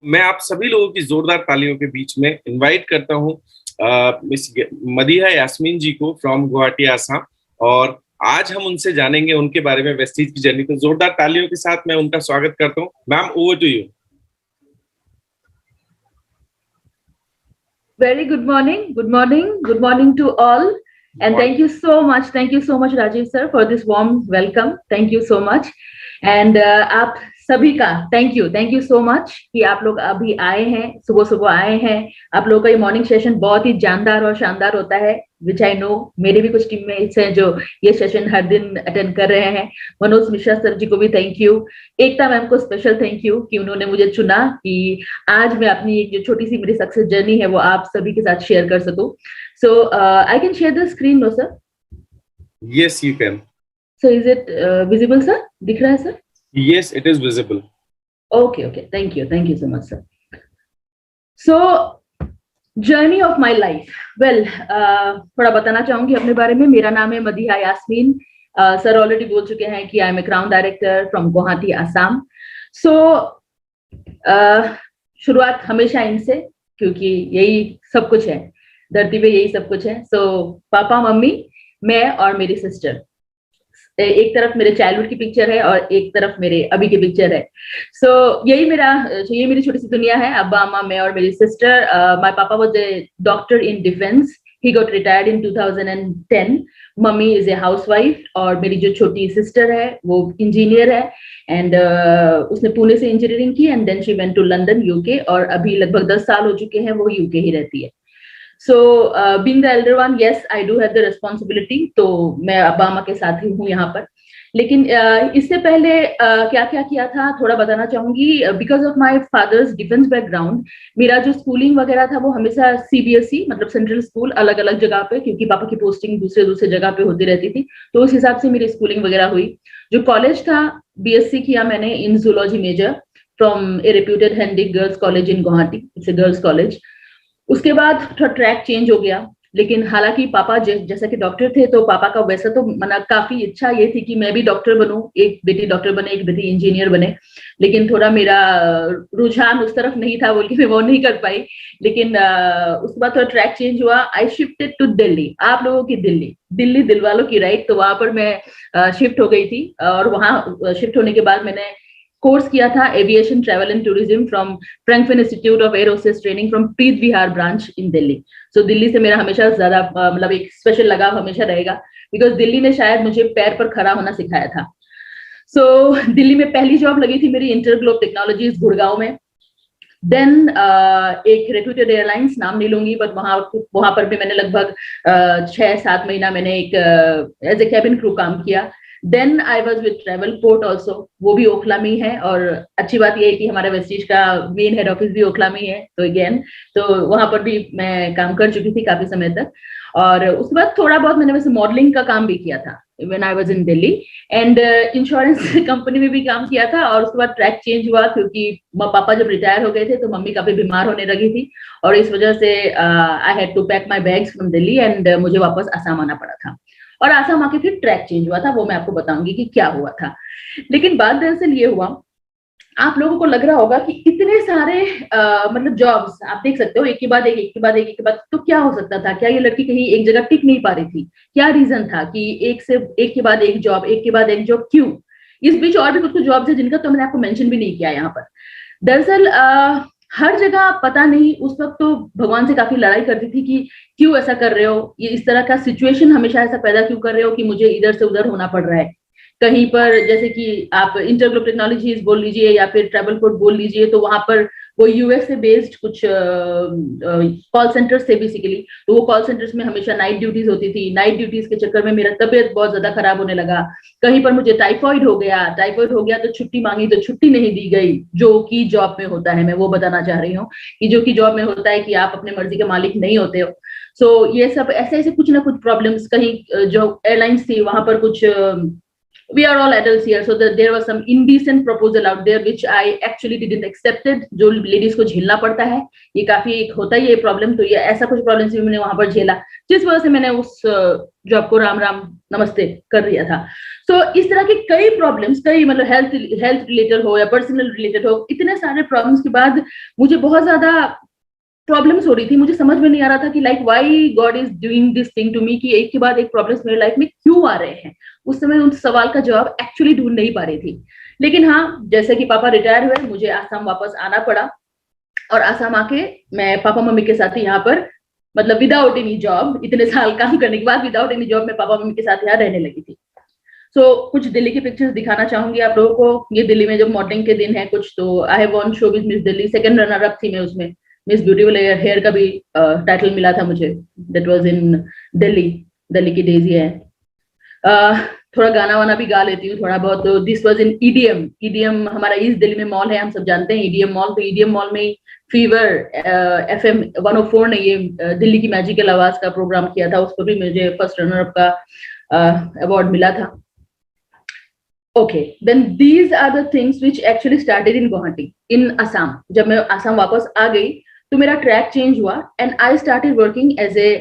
मैं आप सभी लोगों की जोरदार तालियों के बीच में इनवाइट करता हूं मिस मदीहा यास्मीन जी को फ्रॉम गुवाहाटी आसाम। और आज हम उनसे जानेंगे उनके बारे में, वेस्टीज की जर्नी। तो जोरदार तालियों के साथ मैं उनका स्वागत करता हूं। Ma'am, over to you. Very good morning. Good morning. Good morning to all. And thank you so much. Thank you so much, Rajiv sir, for this warm welcome. Thank you so much. And आप सभी का thank you so much कि आप लोग अभी आए हैं, सुबह सुबह आए हैं। आप लोगों का ये मॉर्निंग सेशन बहुत ही जानदार और शानदार होता है, विच आई नो। मेरे भी कुछ टीममेट्स हैं जो ये सेशन हर दिन अटेंड कर रहे हैं। मनोज मिश्रा सर जी को भी थैंक यू। एकता मैम को स्पेशल थैंक यू कि उन्होंने मुझे चुना कि आज मैं अपनी एक जो छोटी सी मेरी सक्सेस जर्नी है वो आप सभी के साथ शेयर कर सकूं। So I can share the screen no sir? Yes, you can. So is it visible sir? दिख रहा है sir? Yes, it is visible. Okay, thank you so much sir. So journey of my life, well थोड़ा बताना चाहूंगी अपने बारे में। मेरा नाम है मदीहा यास्मीन। सर ऑलरेडी बोल चुके हैं कि I am a crown director from Guwahati Assam. So शुरुआत हमेशा इनसे, क्योंकि यही सब कुछ है, धरती पे यही सब कुछ है। सो पापा मम्मी, मैं और मेरी सिस्टर। एक तरफ मेरे चाइल्डहुड की पिक्चर है और एक तरफ मेरे अभी की पिक्चर है। सो ये मेरी छोटी सी दुनिया है। अब्बा अम्मा, मैं और मेरी सिस्टर। माय पापा was a doctor in defence. He got retired in 2010। Mummy is a housewife और मेरी जो छोटी सिस्टर है वो इंजीनियर है। एंड उसने पुणे से इंजीनियरिंग की and then she went to London, UK. और अभी लगभग 10 साल हो चुके हैं वो यूके ही रहती है। So being the elder one, yes, I do have the responsibility. तो मैं अब्बा अम्मा के साथ ही हूँ यहाँ पर। लेकिन इससे पहले क्या क्या किया था थोड़ा बताना चाहूंगी। Because of my father's defence background, मेरा जो स्कूलिंग वगैरह था वो हमेशा सीबीएसई, मतलब सेंट्रल स्कूल, अलग अलग जगह पे, क्योंकि पापा की पोस्टिंग दूसरे दूसरे जगह पे होती रहती थी। तो उस हिसाब से मेरी स्कूलिंग वगैरह हुई। जो कॉलेज था, बीएससी किया मैंने in zoology major from a reputed Handique girls college in Guwahati. It's a girls college. उसके बाद थोड़ा ट्रैक चेंज हो गया। लेकिन हालांकि पापा जैसा कि डॉक्टर थे, तो पापा का वैसा तो मना काफी इच्छा ये थी कि मैं भी डॉक्टर बनूं, एक बेटी डॉक्टर बने, एक बेटी इंजीनियर बने। लेकिन थोड़ा मेरा रुझान उस तरफ नहीं था, बोल के मैं वो नहीं कर पाई। लेकिन उसके बाद थोड़ा ट्रैक चेंज हुआ। I shifted to Delhi. आप लोगों की दिल्ली दिल वालों की, राइट? तो वहां पर मैं शिफ्ट हो गई थी। और वहां शिफ्ट होने के बाद मैंने कोर्स किया था aviation travel and tourism from Frankfurt Institute of Aerospace Training from Preet Vihar branch in Delhi. So Delhi से मेरा हमेशा ज्यादा मतलब एक स्पेशल लगाव हमेशा रहेगा, बिकॉज दिल्ली ने शायद मुझे पैर पर खड़ा होना सिखाया था। सो दिल्ली में पहली जॉब लगी थी मेरी इंटरग्लोब टेक्नोलॉजीज गुड़गांव में। देन एक रेप्यूटेड एयरलाइंस, नाम नहीं लूंगी, बट वहां पर भी मैंने लगभग 6-7 महीना मैंने एक एज ए कैबिन क्रू काम किया। Then I was with Travelport also, वो भी ओखला में ही है। और अच्छी बात यह है कि हमारा वेस्टीज का मेन हेड ऑफिस भी ओखला में ही है। तो अगेन, तो वहां पर भी मैं काम कर चुकी थी काफी समय तक। और उसके बाद थोड़ा बहुत मैंने वैसे मॉडलिंग का काम भी किया था when I was in Delhi. And insurance company में भी काम किया था। और उसके बाद ट्रैक चेंज हुआ, क्योंकि पापा जब रिटायर हो गए थे तो मम्मी काफी बीमार होने लगी थी। और इस वजह से I had to pack my bags from Delhi and मुझे वापस आसाम आना पड़ा था। और आसाम आके फिर ट्रैक चेंज हुआ था, वो मैं आपको बताऊंगी कि क्या हुआ था। लेकिन बात दरअसल ये हुआ, आप लोगों को लग रहा होगा कि इतने सारे मतलब जॉब्स आप देख सकते हो, एक के बाद एक के बाद एक के बाद, तो क्या हो सकता था? क्या ये लड़की कहीं एक जगह टिक नहीं पा रही थी? क्या रीजन था कि एक के बाद एक जॉब, एक के बाद एक जॉब, क्यों? इस बीच और भी कुछ जॉब्स है जिनका तो मैंने आपको मेंशन भी नहीं किया यहाँ पर। दरअसल हर जगह पता नहीं, उस वक्त तो भगवान से काफी लड़ाई करती थी कि क्यों ऐसा कर रहे हो, ये इस तरह का सिचुएशन हमेशा ऐसा पैदा क्यों कर रहे हो कि मुझे इधर से उधर होना पड़ रहा है। कहीं पर जैसे कि आप इंटरग्लोब टेक्नोलॉजीज बोल लीजिए या फिर ट्रैवल पोर्ट बोल लीजिए, तो वहां पर वो यूएस से बेस्ड कुछ कॉल सेंटर्स थे बेसिकली। तो वो कॉल सेंटर्स में हमेशा नाइट ड्यूटीज होती थी। नाइट ड्यूटीज के चक्कर में मेरा तबियत बहुत ज्यादा खराब होने लगा। कहीं पर मुझे टाइफॉइड हो गया तो छुट्टी मांगी तो छुट्टी नहीं दी गई, जो कि जॉब में होता है। मैं वो बताना चाह रही हूँ कि जो कि जॉब में होता है कि आप अपने मर्जी के मालिक नहीं होते हो। सो ये सब ऐसे ऐसे कुछ ना कुछ प्रॉब्लम्स, कहीं जो एयरलाइंस थी वहां पर कुछ we are all adults here, so that there was some indecent proposal out there which I actually didn't accepted, जो लेडीज को झेलना पड़ता है, ये काफी एक होता ही है प्रॉब्लम, तो ये ऐसा कुछ प्रॉब्लम भी मैंने वहां पर झेला, जिस वजह से मैंने उस जॉब को राम राम नमस्ते कर दिया था। तो इस तरह के कई प्रॉब्लम्स, कई मतलब हेल्थ रिलेटेड हो या पर्सनल रिलेटेड हो, इतने सारे प्रॉब्लम्स के बाद मुझे बहुत ज्यादा प्रॉब्लम्स हो रही थी, मुझे समझ में नहीं आ रहा था कि like why God is doing this thing to me, कि एक के बाद एक प्रॉब्लम्स मेरे लाइफ में क्यों आ रहे हैं। उस समय उन सवाल का जवाब एक्चुअली ढूंढ नहीं पा रही थी। लेकिन हाँ, जैसे कि पापा रिटायर हुए, मुझे आसाम वापस आना पड़ा, और आसाम आके मैं पापा मम्मी के साथ यहाँ पर मतलब विदाउट एनी जॉब, इतने साल काम करने के बाद विदाउट एनी जॉब मैं पापा मम्मी के साथ यहाँ रहने लगी थी। कुछ दिल्ली की पिक्चर्स दिखाना चाहूंगी आप लोगों को। ये दिल्ली में जब मॉडलिंग के दिन है कुछ, तो I have von show with miss Delhi, second runner up थी मैं उसमें, मिस ब्यूटीफुल हेयर का भी टाइटल मिला था मुझे, दैट वाज इन दिल्ली की डेजी है। थोड़ा गाना वाना भी गा लेती हूँ थोड़ा बहुत। तो दिस वाज इन ईडीएम हमारा ईस्ट दिल्ली में मॉल है, हम सब जानते हैं ईडीएम मॉल। तो ईडीएम मॉल में फीवर FM 104 ने ये दिल्ली की मैजिकल आवाज का प्रोग्राम किया था, उस पर भी मुझे फर्स्ट रनर अप का अवार्ड मिला था। Okay, then these are the things which actually started in Guwahati, in Assam. जब मैं आसाम वापस आ गई तो मेरा ट्रैक चेंज हुआ and I started working as a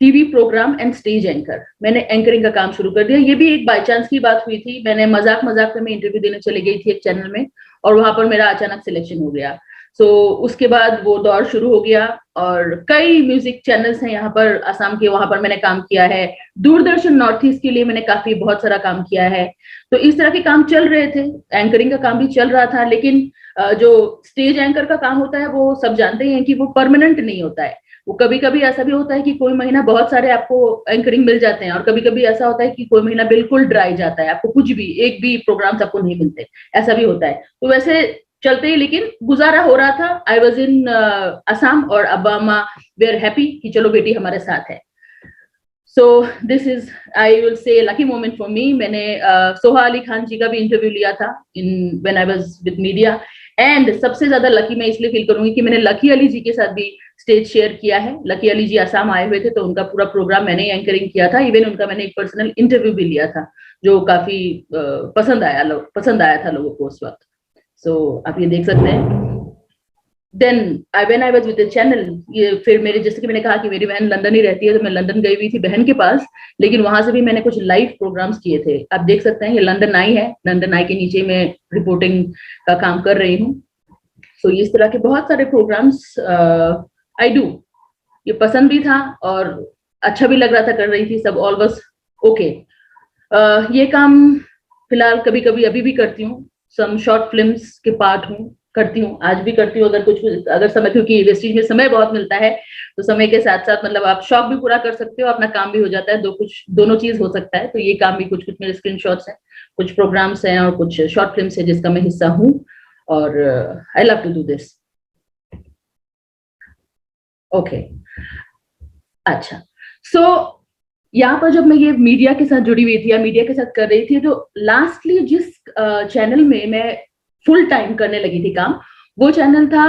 TV programme and stage anchor. मैंने एंकरिंग का काम शुरू कर दिया। ये भी एक बाय चांस की बात हुई थी, मैंने मजाक में मैं इंटरव्यू देने चली गई थी एक चैनल में, और वहां पर मेरा अचानक सिलेक्शन हो गया। उसके बाद वो दौर शुरू हो गया, और कई म्यूजिक चैनल्स हैं यहाँ पर आसाम के, वहां पर मैंने काम किया है। दूरदर्शन नॉर्थ ईस्ट के लिए मैंने काफी बहुत सारा काम किया है। तो इस तरह के काम चल रहे थे, एंकरिंग का काम भी चल रहा था। लेकिन जो स्टेज एंकर का काम होता है वो सब जानते हैं कि वो परमानेंट नहीं होता है। वो कभी कभी ऐसा भी होता है कि कोई महीना बहुत सारे आपको एंकरिंग मिल जाते हैं, और कभी कभी ऐसा होता है कि कोई महीना बिल्कुल ड्राई जाता है, आपको कुछ भी एक भी प्रोग्राम्स आपको नहीं मिलते, ऐसा भी होता है। तो वैसे चलते ही लेकिन गुजारा हो रहा था। आई वॉज इन असम, और अब्बा अम्मा वे आर हैप्पी कि चलो बेटी हमारे साथ है। सो this is I will say lucky moment for me. मैंने सोहा अली खान जी का भी इंटरव्यू लिया था in when I was with media, and सबसे ज्यादा लकी मैं इसलिए फील करूंगी कि मैंने लकी अली जी के साथ भी स्टेज शेयर किया है। लकी अली जी असम आए हुए थे, तो उनका पूरा प्रोग्राम मैंने एंकरिंग किया था। इवन उनका मैंने एक पर्सनल इंटरव्यू भी लिया था, जो काफी पसंद आया था लोगों को उस वक्त। आप ये देख सकते हैं। Then when I was with the channel, ये फिर मेरे, जैसे कि मैंने कहा कि मेरी बहन लंदन ही रहती है, तो मैं लंदन गई हुई थी बहन के पास, लेकिन वहां से भी मैंने कुछ लाइव प्रोग्राम्स किए थे। आप देख सकते हैं ये लंदन आई है, लंदन आई के नीचे मैं रिपोर्टिंग का काम कर रही हूँ। इस तरह के बहुत सारे प्रोग्राम्स आई डू। ये पसंद भी था और अच्छा भी लग रहा था, कर रही थी, सब ऑल वाज ओके। ये काम फिलहाल कभी कभी अभी भी करती हूँ, सम शॉर्ट फिल्म्स के पार्ट हूँ, करती हूँ, आज भी करती हूँ अगर समय, क्योंकि वेस्टीज में समय बहुत मिलता है, तो समय के साथ साथ मतलब आप शौक भी पूरा कर सकते हो, अपना काम भी हो जाता है, दोनों चीज हो सकता है। तो ये काम भी कुछ मेरे स्क्रीनशॉट्स हैं, कुछ प्रोग्राम्स हैं और कुछ शॉर्ट फिल्म्स है जिसका मैं हिस्सा हूँ, और I love to do this. Okay, अच्छा, यहाँ पर जब मैं ये मीडिया के साथ जुड़ी हुई थी या मीडिया के साथ कर रही थी, तो लास्टली जिस चैनल में मैं फुल टाइम करने लगी थी काम, वो चैनल था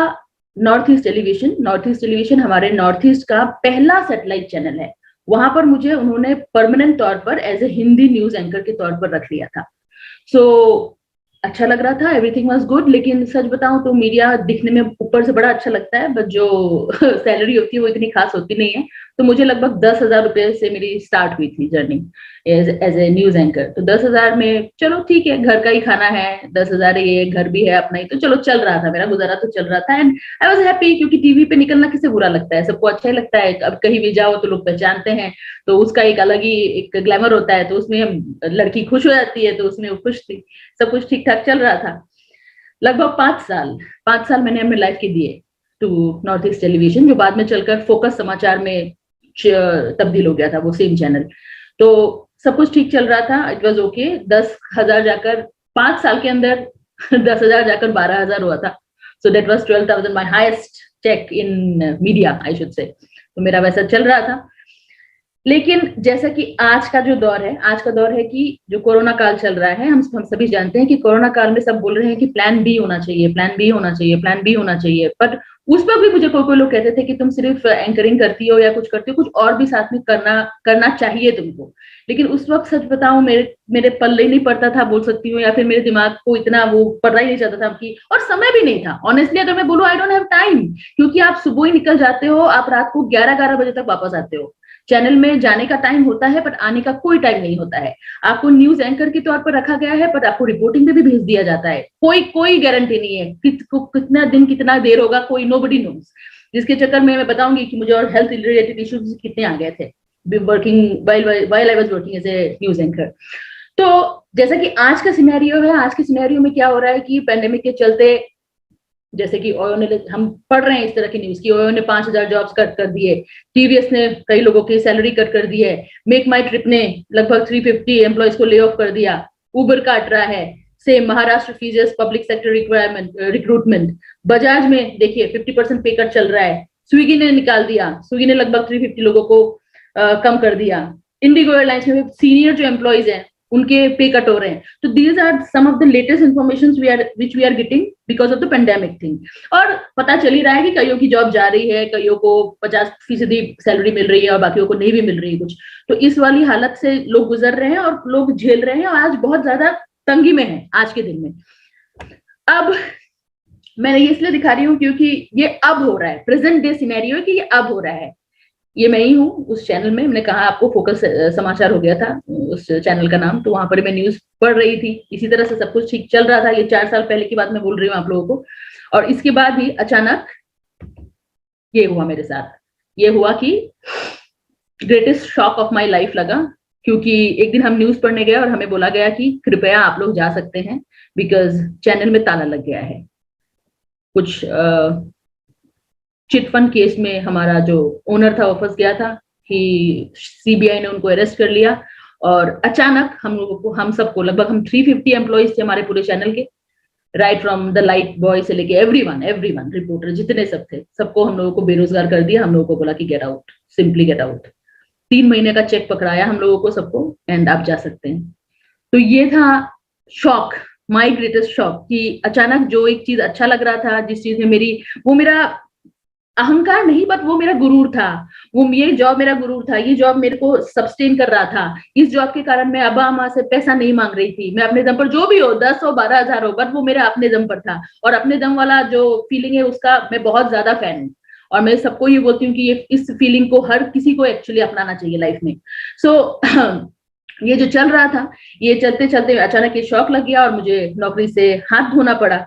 north east television. North east television हमारे नॉर्थ ईस्ट का पहला सैटेलाइट चैनल है। वहां पर मुझे उन्होंने परमानेंट तौर पर as a Hindi news anchor के तौर पर रख लिया था। अच्छा लग रहा था, एवरीथिंग वाज गुड। लेकिन सच बताऊं तो मीडिया दिखने में ऊपर से बड़ा अच्छा लगता है, बट जो सैलरी होती है वो इतनी खास होती नहीं है। तो मुझे लगभग 10,000 रुपए से मेरी स्टार्ट हुई थी journey as a news anchor. तो 10,000 में चलो ठीक है, घर का ही खाना है, 10,000 ये घर भी है अपना ही, तो चलो चल रहा था, मेरा गुजारा तो चल रहा था। एंड आई वॉज हैप्पी, क्योंकि टीवी पे निकलना किसे बुरा लगता है, सबको अच्छा ही लगता है। अब कहीं भी जाओ तो लोग पहचानते हैं, तो उसका एक अलग ही एक ग्लैमर होता है। तो उसमें लड़की खुश हो जाती है, तो उसमें वो खुश थी, सब कुछ ठीक ठाक चल रहा था। लगभग 5 साल मैंने अपने लाइफ के दिए टू नॉर्थ ईस्ट टेलीविजन, जो बाद में चलकर फोकस समाचार में तब्दील हो गया था, वो सेम चैनल। तो सब कुछ ठीक चल रहा था, इट वाज ओके। 10,000 जाकर 5 साल के अंदर 10,000 जाकर 12,000 हुआ था। So that was 12,000 my highest cheque in media, I should say. तो मेरा वैसा चल रहा था। लेकिन जैसा कि आज का जो दौर है, आज का दौर है कि जो कोरोना काल चल रहा है, हम सभी जानते हैं कि कोरोना काल में सब बोल रहे हैं कि प्लान बी होना चाहिए, प्लान बी होना चाहिए, प्लान बी होना चाहिए। बट उस पर भी मुझे कोई कोई लोग कहते थे कि तुम सिर्फ एंकरिंग करती हो या कुछ करती हो, कुछ और भी साथ में करना चाहिए तुमको। लेकिन उस वक्त सच बताऊं, मेरे पल्ले ही नहीं पड़ता था बोल सकती हूँ, या फिर मेरे दिमाग को इतना वो पढ़ना ही नहीं चाहता था कि, और समय भी नहीं था ऑनेस्टली। अगर मैं बोलूं, आई डोंट हैव टाइम, क्योंकि आप सुबह ही निकल जाते हो, आप रात को 11-11 बजे तक वापस आते हो। चैनल में जाने का टाइम होता है, बट आने का कोई टाइम नहीं होता है। आपको न्यूज एंकर के तौर पर रखा गया है, बट आपको रिपोर्टिंग पे भी भेज दिया जाता है। कोई गारंटी नहीं है कितना दिन कितना देर होगा, कोई नोबडी नोज। जिसके चक्कर में मैं बताऊंगी कि मुझे और हेल्थ रिलेटेड इश्यूज कितने आ गए थे working while I was working as a news anchor. तो जैसा कि आज का सिनेरियो है, आज के सिनेरियो में क्या हो रहा है कि पैंडेमिक के चलते, जैसे कि ओयो ने, हम पढ़ रहे हैं इस तरह की न्यूज की ओयो ने 5,000 जॉब्स कट कर दिए, टीवीएस ने कई लोगों की सैलरी कट कर दी है, मेक माई ट्रिप ने लगभग 350 एम्प्लॉयज को ले ऑफ कर दिया, उबर काट रहा है, सेम महाराष्ट्र फीजर्स पब्लिक सेक्टर रिक्रूटमेंट, बजाज में देखिए 50% पे कट चल रहा है, स्विगी ने निकाल दिया, स्विगी ने लगभग 350 लोगों को कम कर दिया, इंडिगो एयरलाइंस में सीनियर जो एम्प्लॉयज हैं उनके पे कट हो रहे हैं। तो these are some of the latest information which we are getting because of the pandemic thing. और पता चल ही रहा है कि कईयों की जॉब जा रही है, कईयों को 50% सैलरी मिल रही है और बाकियों को नहीं भी मिल रही है कुछ। तो इस वाली हालत से लोग गुजर रहे हैं और लोग झेल रहे हैं, और आज बहुत ज्यादा तंगी में है आज के दिन में। अब मैं ये इसलिए दिखा रही हूँ क्योंकि ये अब हो रहा है, प्रेजेंट डे सिनेरियो कि ये अब हो रहा है। ये मैं ही हूँ उस चैनल में, मैंने कहा आपको फोकस समाचार हो गया था उस चैनल का नाम, तो वहां पर मैं न्यूज पढ़ रही थी, इसी तरह से सब कुछ ठीक चल रहा था। ये 4 साल पहले की बात मैं बोल रही हूँ आप लोगों को। और इसके बाद ही अचानक ये हुआ मेरे साथ, ये हुआ कि greatest shock of my life लगा, क्योंकि एक दिन हम न्यूज पढ़ने गए और हमें बोला गया कि कृपया आप लोग जा सकते हैं बिकॉज चैनल में ताला लग गया है। कुछ चिटफंड केस में हमारा जो ओनर था वो फंस गया था कि सीबीआई ने उनको अरेस्ट कर लिया, और अचानक हम लोगों को, हम सबको, लगभग हम 350 एम्प्लॉइज थे हमारे पूरे चैनल के, right from the light boy से लेके एवरीवन रिपोर्टर जितने सब थे, सबको हम लोगों को बेरोजगार कर दिया। हम लोगों को बोला कि get out, simply get out. 3 महीने का चेक पकड़ाया हम लोगों को सबको, एंड आप जा सकते हैं। तो ये था शॉक, माई ग्रेटेस्ट शॉक, कि अचानक जो एक चीज अच्छा लग रहा था, जिस चीज में वो मेरा अहंकार नहीं, बट वो मेरा गुरूर था, वो ये जॉब मेरा गुरूर था, ये जॉब मेरे को सस्टेन कर रहा था। इस जॉब के कारण मैं अब्बा अम्मा से पैसा नहीं मांग रही थी, मैं अपने दम पर, जो भी हो 10 हो 12,000 हो, बट वो मेरा अपने दम पर था। और अपने दम वाला जो फीलिंग है उसका मैं बहुत ज्यादा फैन हूँ, और मैं सबको ये बोलती हूँ कि ये इस फीलिंग को हर किसी को एक्चुअली अपनाना चाहिए लाइफ में। सो ये जो चल रहा था, ये चलते चलते अचानक ये शौक लग गया और मुझे नौकरी से हाथ धोना पड़ा।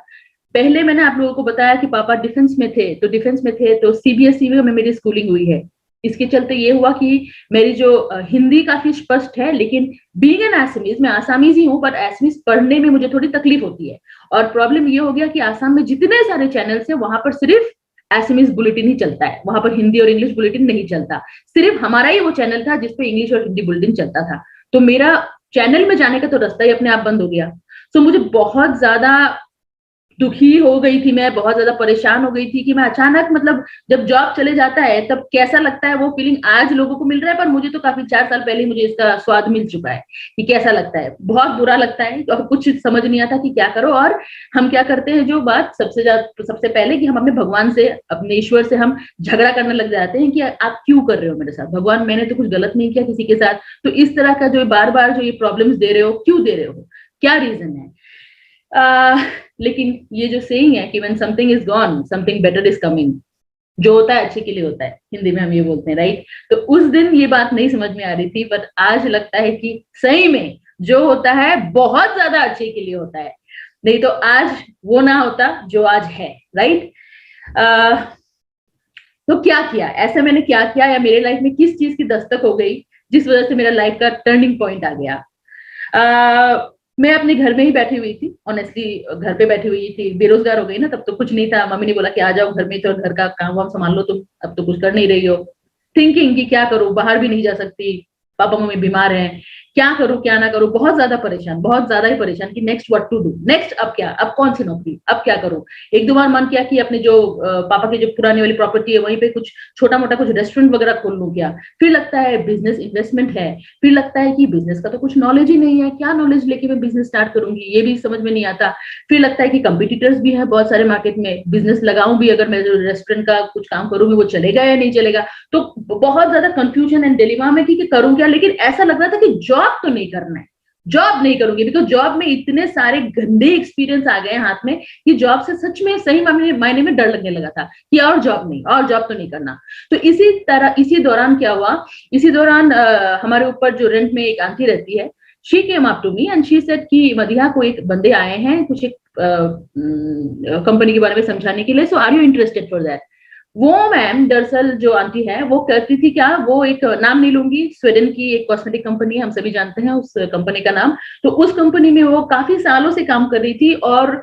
पहले मैंने आप लोगों को बताया कि पापा डिफेंस में थे, तो सीबीएसई में मेरी स्कूलिंग हुई है। इसके चलते ये हुआ कि मेरी जो हिंदी काफी स्पष्ट है, लेकिन बीइंग एन आसामीज, मैं आसामीज ही हूँ, बट आसामीज पढ़ने में मुझे थोड़ी तकलीफ होती है। और प्रॉब्लम ये हो गया कि आसाम में जितने सारे चैनल्स हैं वहां पर सिर्फ एसएमएस बुलेटिन ही चलता है, वहां पर हिंदी और इंग्लिश बुलेटिन नहीं चलता। सिर्फ हमारा ही वो चैनल था जिसपे इंग्लिश और हिंदी बुलेटिन चलता था। तो मेरा चैनल में जाने का तो रास्ता ही अपने आप बंद हो गया। तो मुझे बहुत ज्यादा दुखी हो गई थी, मैं बहुत ज्यादा परेशान हो गई थी कि मैं अचानक, मतलब जब जॉब चले जाता है तब कैसा लगता है, वो फीलिंग आज लोगों को मिल रहा है, पर मुझे तो काफी 4 साल पहले मुझे इसका स्वाद मिल चुका है कि कैसा लगता है। बहुत बुरा लगता है और कुछ समझ नहीं आता कि क्या करो। और हम क्या करते हैं, जो बात सबसे पहले कि हम अपने भगवान से, अपने ईश्वर से हम झगड़ा करने लग जाते हैं कि आप क्यों कर रहे हो मेरे साथ, भगवान मैंने तो कुछ गलत नहीं किया किसी के साथ, तो इस तरह का जो बार बार जो ये प्रॉब्लम्स दे रहे हो, क्यों दे रहे हो, क्या रीजन है। लेकिन ये जो सेइंग है कि when something is gone, something better is coming, जो होता है अच्छे के लिए होता है, हिंदी में हम ये बोलते हैं, राइट। तो उस दिन ये बात नहीं समझ में आ रही थी, बट आज लगता है कि सही में जो होता है बहुत ज्यादा अच्छे के लिए होता है, नहीं तो आज वो ना होता जो आज है, राइट। तो क्या किया, ऐसा मैंने क्या किया, या मेरे लाइफ में किस चीज की दस्तक हो गई जिस वजह से मेरा लाइफ का टर्निंग पॉइंट आ गया। मैं अपने घर में ही बैठी हुई थी, ऑनेस्टली घर पे बैठी हुई थी, बेरोजगार हो गई ना, तब तो कुछ नहीं था। मम्मी ने बोला कि आ जाओ घर में, तो घर का काम वाम संभाल लो तुम, अब तो कुछ कर नहीं रही हो। थिंकिंग कि क्या करूं, बाहर भी नहीं जा सकती, पापा मम्मी बीमार हैं, क्या करूं क्या ना करूं, बहुत ज्यादा परेशान, बहुत ज्यादा ही परेशान कि next what to do, next अब क्या, अब कौन सी नौकरी, अब क्या करूं। एक दो बार मन किया कि अपने जो पापा की जो पुरानी वाली प्रॉपर्टी है वहीं पे कुछ छोटा मोटा कुछ रेस्टोरेंट वगैरह खोल लूं क्या। फिर लगता है बिजनेस इन्वेस्टमेंट है, फिर लगता है कि बिजनेस का तो कुछ नॉलेज ही नहीं है, क्या नॉलेज लेके मैं बिजनेस स्टार्ट करूंगी, ये भी समझ में नहीं आता। फिर लगता है कि कंपटीटर्स भी है बहुत सारे मार्केट में, बिजनेस लगाऊं भी अगर मैं रेस्टोरेंट का कुछ काम करूंगी वो चलेगा या नहीं चलेगा। तो बहुत ज्यादा कंफ्यूजन एंड डिलेमा में कि करूं क्या। लेकिन ऐसा लग रहा था कि जॉब तो नहीं करना है, जॉब नहीं करूंगी, बिकॉज जॉब में इतने सारे गंदे एक्सपीरियंस आ गए हाथ में कि जॉब से सच में सही मायने में डर लगने लगा था कि और जॉब नहीं, और जॉब तो नहीं करना। तो इसी तरह इसी दौरान क्या हुआ, इसी दौरान हमारे ऊपर जो रेंट में एक आंटी रहती है, she came up to me and she said कि मदिहा को एक बंदे आए हैं कुछ एक कंपनी के बारे में समझाने के लिए, so are you interested for that. वो मैम दरअसल जो आंटी है वो करती थी क्या, वो एक नाम नहीं लूंगी, स्वीडन की एक कॉस्मेटिक कंपनी है, हम सभी जानते हैं उस कंपनी का नाम। तो उस कंपनी में वो काफी सालों से काम कर रही थी और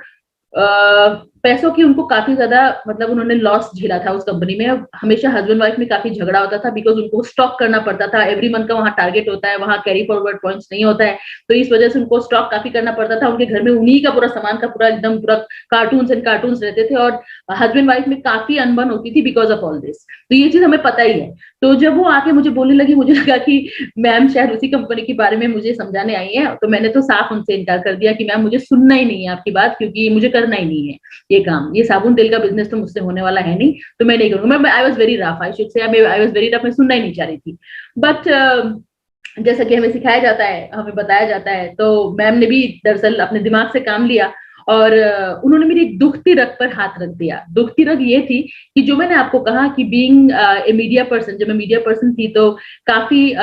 पैसों की उनको काफी ज्यादा मतलब उन्होंने लॉस झेला था उस कंपनी में। हमेशा हस्बैंड वाइफ में काफी झगड़ा होता था बिकॉज उनको स्टॉक करना पड़ता था, एवरी मंथ का वहां टारगेट होता है, वहां कैरी फॉरवर्ड पॉइंट्स नहीं होता है, तो इस वजह से उनको स्टॉक काफी करना पड़ता था। उनके घर में उन्हीं का पूरा सामान का पूरा एकदम पूरा कार्टून्स एंड कार्टून्स रहते थे और हस्बैंड वाइफ में काफी अनबन होती थी बिकॉज ऑफ ऑल दिस। तो ये चीज हमें पता ही है। तो जब वो आके मुझे बोलने लगी, मुझे लगा कि मैम शायद उसी कंपनी के बारे में मुझे समझाने आई है, तो मैंने तो साफ उनसे इनकार कर दिया कि मैम मुझे सुनना ही नहीं है आपकी बात, क्योंकि मुझे करना ही नहीं है ये काम, ये साबुन तेल का बिजनेस तो मुझसे होने वाला है नहीं, तो मैं नहीं करूंगा। मैं I was very rough, I should से आई वाज वेरी रफ, मैं सुनना ही नहीं चाह रही थी। बट जैसा कि हमें सिखाया जाता है, हमें बताया जाता है, तो मैम ने भी दरअसल अपने दिमाग से काम लिया और उन्होंने मेरी एक दुखती रग पर हाथ रख दिया। दुखती रग ये थी कि जो मैंने आपको कहा कि बीइंग ए मीडिया पर्सन, जब मैं मीडिया पर्सन थी तो काफी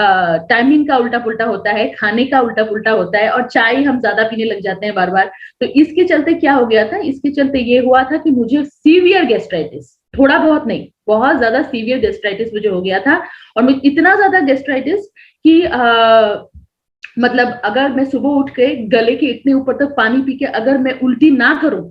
टाइमिंग का उल्टा पुल्टा होता है, खाने का उल्टा पुल्टा होता है और चाय हम ज्यादा पीने लग जाते हैं बार बार। तो इसके चलते क्या हो गया था, इसके चलते ये हुआ था कि मुझे सीवियर गैस्ट्राइटिस, थोड़ा बहुत नहीं बहुत ज्यादा सीवियर गैस्ट्राइटिस मुझे हो गया था। और मुझे इतना ज्यादा गैस्ट्राइटिस कि मतलब अगर मैं सुबह उठ के गले के इतने ऊपर तक पानी पी के अगर मैं उल्टी ना करूं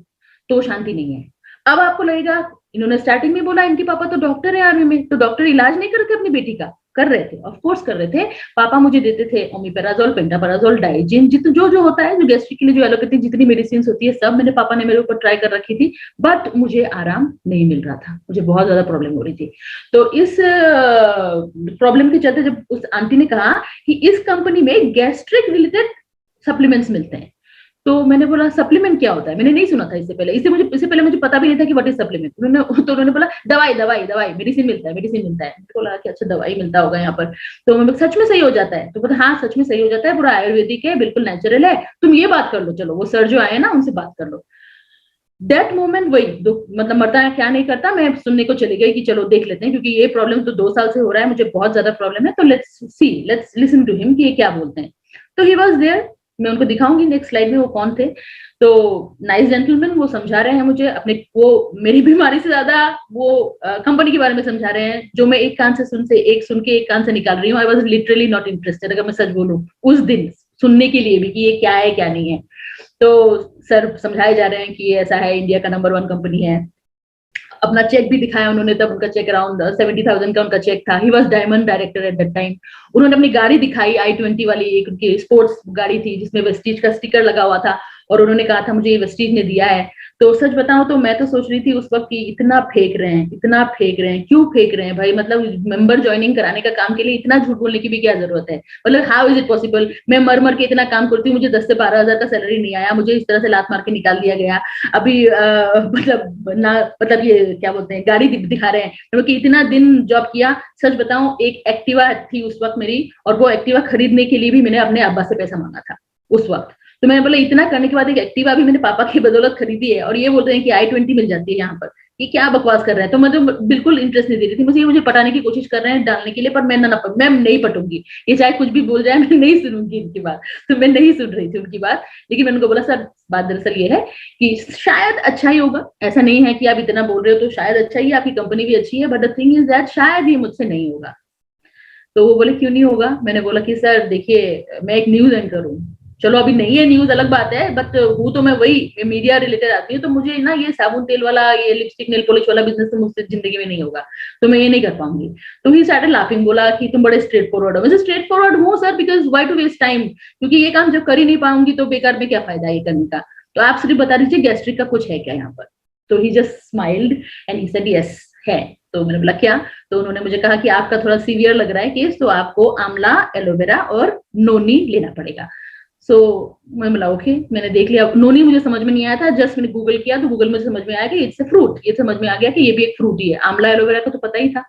तो शांति नहीं है। अब आपको लगेगा, इन्होंने स्टार्टिंग में बोला इनके पापा तो डॉक्टर है आर्मी में, तो डॉक्टर इलाज नहीं करते अपनी बेटी का? कर रहे थे, ऑफ कोर्स कर रहे थे। पापा मुझे देते थे ओमिपेराजोल, पेंटापेराजोल, डाइजिन, जितना जो होता है, जो गैस्ट्रिक के लिए जो एलोपैथिक जितनी मेडिसिन होती है सब पापा ने मेरे ऊपर ट्राई कर रखी थी, बट मुझे आराम नहीं मिल रहा था, मुझे बहुत ज्यादा प्रॉब्लम हो रही थी। तो इस प्रॉब्लम के चलते जब उस आंटी ने कहा कि इस कंपनी में गैस्ट्रिक रिलेटेड सप्लीमेंट्स मिलते हैं, तो मैंने बोला सप्लीमेंट क्या होता है, मैंने नहीं सुना था इससे पहले, इससे पहले मुझे पता भी नहीं था कि व्हाट इज सप्लीमेंट। उन्होंने बोला दवाई दवाई दवाई, मेडिसिन मिलता है, मेडिसिन मिलता है। बोला कि अच्छा दवाई मिलता होगा यहाँ पर, तो मैं सच में सही हो जाता है? तो बोला हाँ सच में सही हो जाता है, पूरा आयुर्वेदिक है, बिल्कुल नेचुरल है, तुम ये बात कर लो, चलो वो सर जो आए ना उनसे बात कर लो। दैट मोमेंट वही मतलब मरता है क्या नहीं करता, मैं सुनने को चली गई कि चलो देख लेते हैं, क्योंकि ये प्रॉब्लम तो 2 साल से हो रहा है, मुझे बहुत ज्यादा प्रॉब्लम है, तो लेट्स लिसन टू हिम कि ये क्या बोलते हैं। तो ही वाज देयर, मैं उनको दिखाऊंगी नेक्स्ट स्लाइड में वो कौन थे। तो नाइस जेंटलमैन, वो समझा रहे हैं मुझे अपने, वो मेरी बीमारी से ज्यादा वो कंपनी के बारे में समझा रहे हैं, जो मैं एक कान से सुन के एक कान से निकाल रही हूँ। आई वाज लिटरली नॉट इंटरेस्टेड, अगर मैं सच बोलूं, उस दिन सुनने के लिए भी कि ये क्या है क्या नहीं है। तो सर समझाए जा रहे हैं कि ऐसा है, इंडिया का नंबर 1 कंपनी है। अपना चेक भी दिखाया उन्होंने, तब उनका चेक अराउंड 70,000 का उनका चेक था। He was diamond director at that time. उन्होंने अपनी गाड़ी दिखाई, i20 वाली एक उनकी स्पोर्ट्स गाड़ी थी जिसमें वेस्टीज का स्टिकर लगा हुआ था, और उन्होंने कहा था मुझे ये वेस्टीज ने दिया है। तो सच बताऊं तो मैं तो सोच रही थी उस वक्त कि इतना फेंक रहे हैं, इतना फेंक रहे हैं, क्यों फेंक रहे हैं भाई? मतलब मेंबर ज्वाइनिंग कराने का काम के लिए इतना झूठ बोलने की भी क्या जरूरत है? मतलब हाउ इज इट पॉसिबल? मैं मर मर के इतना काम करती हूँ, मुझे 10 से 12 हजार का सैलरी नहीं आया, मुझे इस तरह से लात मार के निकाल दिया गया। अभी मतलब ये क्या बोलते हैं, गाड़ी दिखा रहे हैं, क्योंकि इतना दिन जॉब किया। सच बताऊं, एक एक्टिवा थी उस वक्त मेरी, और वो एक्टिवा खरीदने के लिए भी मैंने अपने अब्बा से पैसा मांगा था उस वक्त। तो मैंने बोला इतना करने के बाद एक एक्टिवा भी मैंने पापा की बदौलत खरीदी है, और ये बोल रहे हैं कि i20 मिल जाती है यहाँ पर, ये क्या बकवास कर रहे हैं? तो मैं तो बिल्कुल इंटरेस्ट नहीं दे रही थी, मुझे पटाने की कोशिश कर रहे हैं डालने के लिए, पर मैं मैं नहीं पटूंगी, ये चाहे कुछ भी बोल जाए, मैं नहीं सुनूंगी इनकी बात। तो मैं नहीं सुन रही थी उनकी बात, लेकिन मैंने उनको बोला सर बात दरअसल ये है कि शायद अच्छा ही होगा, ऐसा नहीं है कि आप इतना बोल रहे हो तो शायद अच्छा ही, आपकी कंपनी भी अच्छी है, but the thing is that शायद ये मुझसे नहीं होगा। तो वो बोले क्यों नहीं होगा? मैंने बोला कि सर देखिए मैं एक न्यूज एंकर हूँ, चलो अभी नहीं है न्यूज अलग बात है, बट हूँ तो मैं वही मीडिया रिलेटेड आती हूँ, तो मुझे ना ये साबुन तेल वाला, ये लिपस्टिक नेल पॉलिश वाला बिजनेस तो मुझसे जिंदगी में नहीं होगा, तो मैं ये नहीं कर पाऊंगी। तो ही स्टार्टेड लाफिंग, बोला कि तुम बड़े स्ट्रेट फॉरवर्ड हो। वैसे स्ट्रेट फॉरवर्ड हूँ sir, because why to waste time, क्योंकि ये काम जब कर ही नहीं पाऊंगी तो बेकार में क्या फायदा ये करने का। तो आप सिर्फ बता दीजिए गैस्ट्रिक का कुछ है क्या यहाँ पर। तो he just smiled and he said yes है। तो मैंने बोला क्या? तो उन्होंने मुझे कहा कि आपका थोड़ा सीवियर लग रहा है केस, तो आपको आंवला, एलोवेरा और नोनी लेना पड़ेगा। सो मैं बोला ओके, मैंने देख लिया। नोनी मुझे समझ में नहीं आया था, जस्ट मैंने गूगल किया तो गूगल में समझ में आया कि इट्स अ फ्रूट, ये समझ में आ गया कि ये भी एक फ्रूट ही है। आंवला एलोवेरा का तो पता ही था।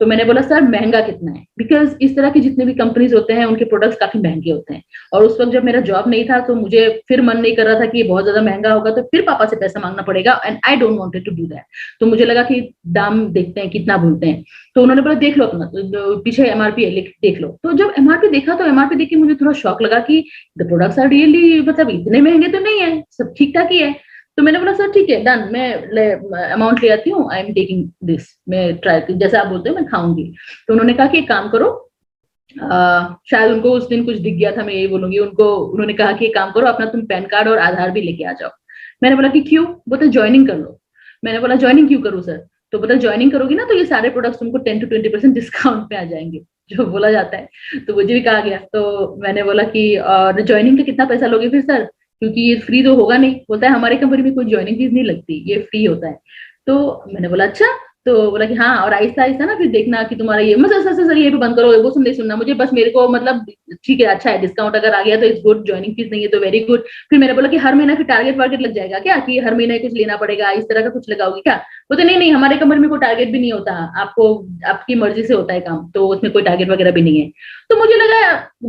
तो मैंने बोला सर महंगा कितना है, बिकॉज इस तरह के जितने भी कंपनीज होते हैं उनके प्रोडक्ट्स काफी महंगे होते हैं, और उस वक्त जब मेरा जॉब नहीं था तो मुझे फिर मन नहीं कर रहा था कि ये बहुत ज्यादा महंगा होगा तो फिर पापा से पैसा मांगना पड़ेगा, and I don't wanted to do that. तो मुझे लगा कि दाम देखते हैं कितना बोलते हैं। तो उन्होंने बोला देख लो अपना, पीछे एमआरपी है देख लो। तो जब एमआरपी देखा तो एमआरपी देख के मुझे थोड़ा शॉक लगा कि द प्रोडक्ट्स आर रियली, मतलब इतने महंगे तो नहीं है, सब ठीक ठाक ही है। तो मैंने बोला सर ठीक है डन, मैं अमाउंट ले आती हूँ, आई एम टेकिंग दिस, मैं ट्राई जैसा आप बोलते हो मैं खाऊंगी। तो उन्होंने कहा कि एक काम करो, शायद उनको उस दिन कुछ दिख गया था, मैं यही बोलूंगी उनको। उन्होंने कहा कि एक काम करो, अपना तुम पैन कार्ड और आधार भी लेके आ जाओ। मैंने बोला कि क्यों? बोलते ज्वाइनिंग कर लो। मैंने बोला ज्वाइनिंग क्यों करूँ सर? तो बोला ज्वाइनिंग करोगी ना तो ये सारे प्रोडक्ट्स तुमको 10 to 20% डिस्काउंट पे आ जाएंगे, जो बोला जाता है। तो मुझे भी कहा गया। तो मैंने बोला कि और ज्वाइनिंग का कितना पैसा लोगे फिर सर, क्योंकि ये फ्री तो होगा नहीं। बोलता है हमारे कंपनी में कोई ज्वाइनिंग फीस नहीं लगती, ये फ्री होता है। तो मैंने बोला अच्छा। तो बोला कि हाँ, और आहिस्ता आहिस्ता ना फिर देखना कि तुम्हारा ये मतलब सर सर ये भी बंद करो, वो सुन नहीं सुनना मुझे, बस मेरे को मतलब ठीक है अच्छा है, डिस्काउंट अगर आ गया तो इट्स गुड, ज्वाइनिंग फीस नहीं है तो वेरी गुड। फिर मैंने बोला कि हर महीना फिर टारगेट वारगेट लग जाएगा क्या, कि हर महीने कुछ लेना पड़ेगा, इस तरह का कुछ लगाओगी क्या? बोलते नहीं नहीं, हमारे कंपनी में कोई टारगेट भी नहीं होता, आपको आपकी मर्जी से होता है काम, तो उसमें कोई टारगेट वगैरह भी नहीं है। तो मुझे लगा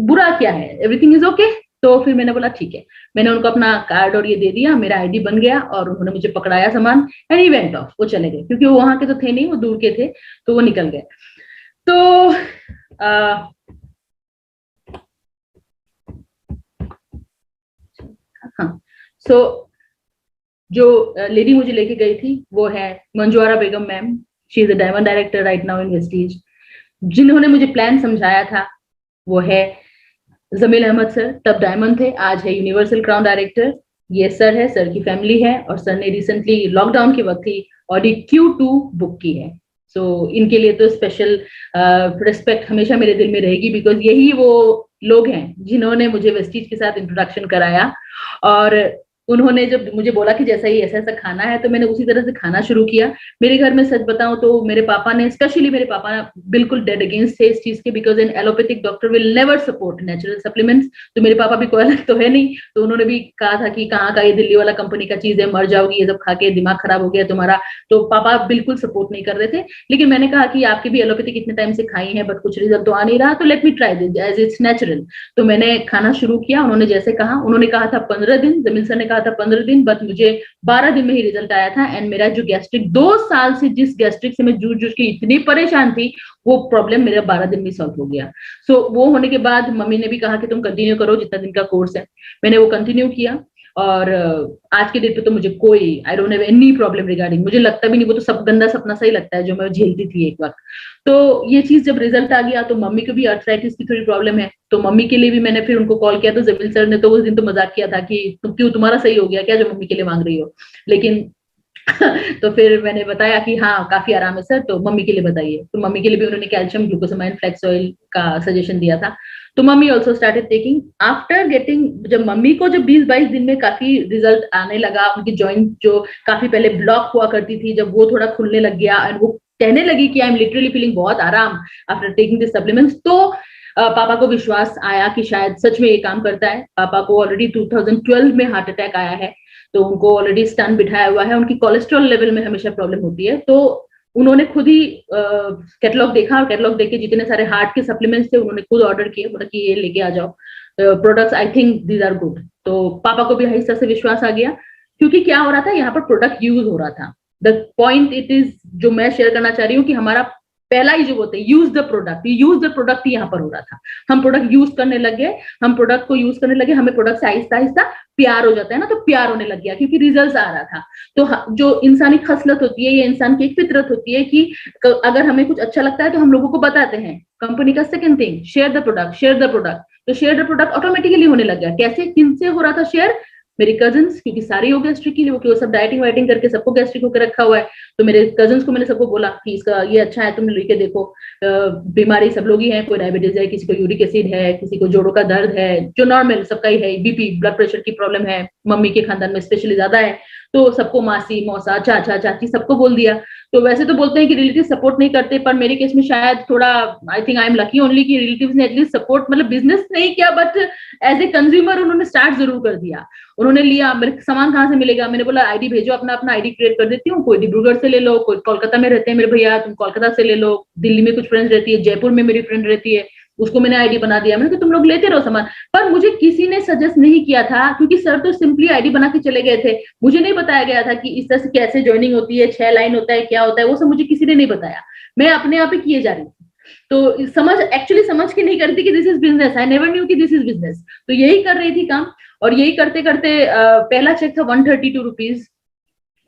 बुरा क्या है, एवरीथिंग इज ओके। तो फिर मैंने बोला ठीक है, मैंने उनको अपना कार्ड और ये दे दिया, मेरा आईडी बन गया, और उन्होंने मुझे पकड़ाया सामान एंड ही वेंट ऑफ। वो चले गए, क्योंकि वो वहां के तो थे नहीं, वो दूर के थे, तो वो निकल गए। तो हाँ, सो जो लेडी मुझे लेके गई थी वो है Manjuara Begum ma'am. She is a diamond director right now in Vestige. जिन्होंने मुझे प्लान समझाया था वो है जमील अहमद सर, तब डायमंड थे, आज है यूनिवर्सल क्राउन डायरेक्टर। ये सर है, सर की फैमिली है, और सर ने रिसेंटली लॉकडाउन के वक्त ही ऑडी Q2 बुक की है। सो इनके लिए तो स्पेशल रिस्पेक्ट हमेशा मेरे दिल में रहेगी, बिकॉज यही वो लोग हैं जिन्होंने मुझे वेस्टीज के साथ इंट्रोडक्शन कराया। और उन्होंने जब मुझे बोला कि जैसा ही ऐसा ऐसा खाना है, तो मैंने उसी तरह से खाना शुरू किया। मेरे घर में सच बताऊं तो मेरे पापा ने, स्पेशली मेरे पापा बिल्कुल डेड अगेंस्ट थे इस चीज के, because an allopathic doctor will never support natural supplements. तो मेरे पापा भी कोई अलग तो है नहीं, तो उन्होंने भी कहा था कि कहाँ का ये दिल्ली वाला कंपनी का चीज है, मर जाओगी ये सब खा के, दिमाग खराब हो गया तुम्हारा। तो पापा बिल्कुल सपोर्ट नहीं कर रहे थे। लेकिन मैंने कहा कि आपकी भी एलोपैथिक इतने टाइम से खाई है बट कुछ रिजल्ट तो आ नहीं रहा, तो let me try this as it's natural. तो मैंने खाना शुरू किया, उन्होंने जैसे कहा, उन्होंने कहा था 15 दिन, जमील सर ने कहा था 15 दिन, बट मुझे 12 दिन में ही रिजल्ट आया था। एंड मेरा जो गैस्ट्रिक 2 साल से, जिस गैस्ट्रिक से मैं जूझ जूझ के इतनी परेशान थी, वो प्रॉब्लम मेरा 12 दिन में सॉल्व हो गया। सो वो होने के बाद मम्मी ने भी कहा कि तुम कंटिन्यू करो जितना दिन का कोर्स है। मैंने वो कंटिन्यू किया, और आज के डेट पे तो मुझे कोई, I don't have any problem regarding, मुझे लगता भी नहीं, वो तो सब गंदा सपना सा ही लगता है जो मैं झेलती थी एक वक्त। तो ये चीज जब रिजल्ट आ गया, तो मम्मी को भी अर्थराइटिस की थोड़ी प्रॉब्लम है, तो मम्मी के लिए भी मैंने फिर उनको कॉल किया। तो जमील सर ने तो उस दिन तो मजाक किया था कि क्यों तुम्हारा सही हो गया क्या जो मम्मी के लिए मांग रही हो, लेकिन तो फिर मैंने बताया कि हाँ काफी आराम है सर, तो मम्मी के लिए बताइए। तो मम्मी के लिए भी उन्होंने कैल्शियम ग्लूकोसामाइन फ्लेक्स ऑयल का सजेशन दिया था। तो mummy also started taking after getting, जब मम्मी को जब 20-22 दिन में काफी रिजल्ट आने लगा, उनकी जॉइंट जो काफी पहले ब्लॉक हुआ करती थी, जब वो थोड़ा खुलने लग गया एंड वो कहने लगी कि आई एम लिटरली फीलिंग बहुत आराम आफ्टर टेकिंग दिस सप्लीमेंट्स, तो पापा को विश्वास आया कि शायद सच में ये काम करता है। पापा को ऑलरेडी 2012 में हार्ट अटैक आया है, तो उनको ऑलरेडी स्टंट बिठाया हुआ है, उनकी कोलेस्ट्रॉल लेवल में हमेशा प्रॉब्लम होती है। तो उन्होंने खुद ही कैटलॉग देखा, और कैटलॉग देख के जितने सारे हार्ट के सप्लीमेंट्स थे उन्होंने खुद ऑर्डर किए, बोला कि ये लेके आ जाओ products, I think these are good. तो पापा को भी आहिस्ता से विश्वास आ गया, क्योंकि क्या हो रहा था, यहाँ पर प्रोडक्ट यूज हो रहा था। द पॉइंट इट इज, जो मैं शेयर करना चाह रही हूँ, कि हमारा पहला ही जो बोलते हैं यूज द प्रोडक्ट यहाँ पर हो रहा था। हम प्रोडक्ट यूज करने लगे, हम प्रोडक्ट को यूज करने लगे, हमें प्रोडक्ट से आहिस्ता आहिस्ता प्यार हो जाता है ना, तो प्यार होने लग गया, क्योंकि रिजल्ट आ रहा था। तो जो इंसानी खसलत होती है, ये इंसान की एक फितरत होती है कि अगर हमें कुछ अच्छा लगता है तो हम लोगों को बताते हैं। कंपनी का second thing, share the product, तो शेयर द प्रोडक्ट ऑटोमेटिकली होने लग गया। कैसे, किनसे हो रहा था शेयर? मेरे कजन्स, क्योंकि सारे हो गैस्ट्रिक के लिए, वो सब डाइटिंग वाइटिंग करके सबको गैस्ट्रिक होकर रखा हुआ है। तो मेरे कजन्स को मैंने सबको बोला कि इसका ये अच्छा है, तुम लेके देखो। बीमारी सब लोग ही है, कोई डायबिटीज है, किसी को यूरिक एसिड है, किसी को जोड़ों का दर्द है, जो नॉर्मल सबका ही है, बीपी ब्लड प्रेशर की प्रॉब्लम है, मम्मी के खानदान में स्पेशली ज्यादा है। तो सबको मासी मौसा चाचा चाची सबको बोल दिया। तो वैसे तो बोलते हैं कि रिलेटिव सपोर्ट नहीं करते, पर मेरे केस में शायद थोड़ा I think I am lucky only कि रिलेटिव्स ने एटलीस्ट सपोर्ट, मतलब बिजनेस नहीं किया बट एज ए कंज्यूमर उन्होंने स्टार्ट जरूर कर दिया। उन्होंने लिया, मेरे सामान कहाँ से मिलेगा, मैंने बोला आईडी भेजो, अपना अपना आईडी क्रिएट कर देती हूँ, कोई डिब्रूगढ़ से ले लो, कोई कोलकाता में रहते हैं मेरे भैया, तुम कोलकाता से ले लो, दिल्ली में कुछ फ्रेंड्स रहती है, जयपुर में मेरी फ्रेंड रहती है, उसको मैंने आईडी बना दिया। मैंने कहा तुम लोग लेते रहो सामान। पर मुझे किसी ने सजेस्ट नहीं किया था, क्योंकि सर तो सिंपली आईडी बना के चले गए थे। मुझे नहीं बताया गया था कि इस तरह से कैसे ज्वाइनिंग होती है, 6 लाइन होता है, क्या होता है, वो सब मुझे किसी ने नहीं बताया। मैं अपने आप ही किए जा रही थी। तो समझ के नहीं करती कि this is business. I never knew कि दिस इज बिजनेस। तो यही कर रही थी काम, और यही करते करते पहला चेक था 132 रुपीज,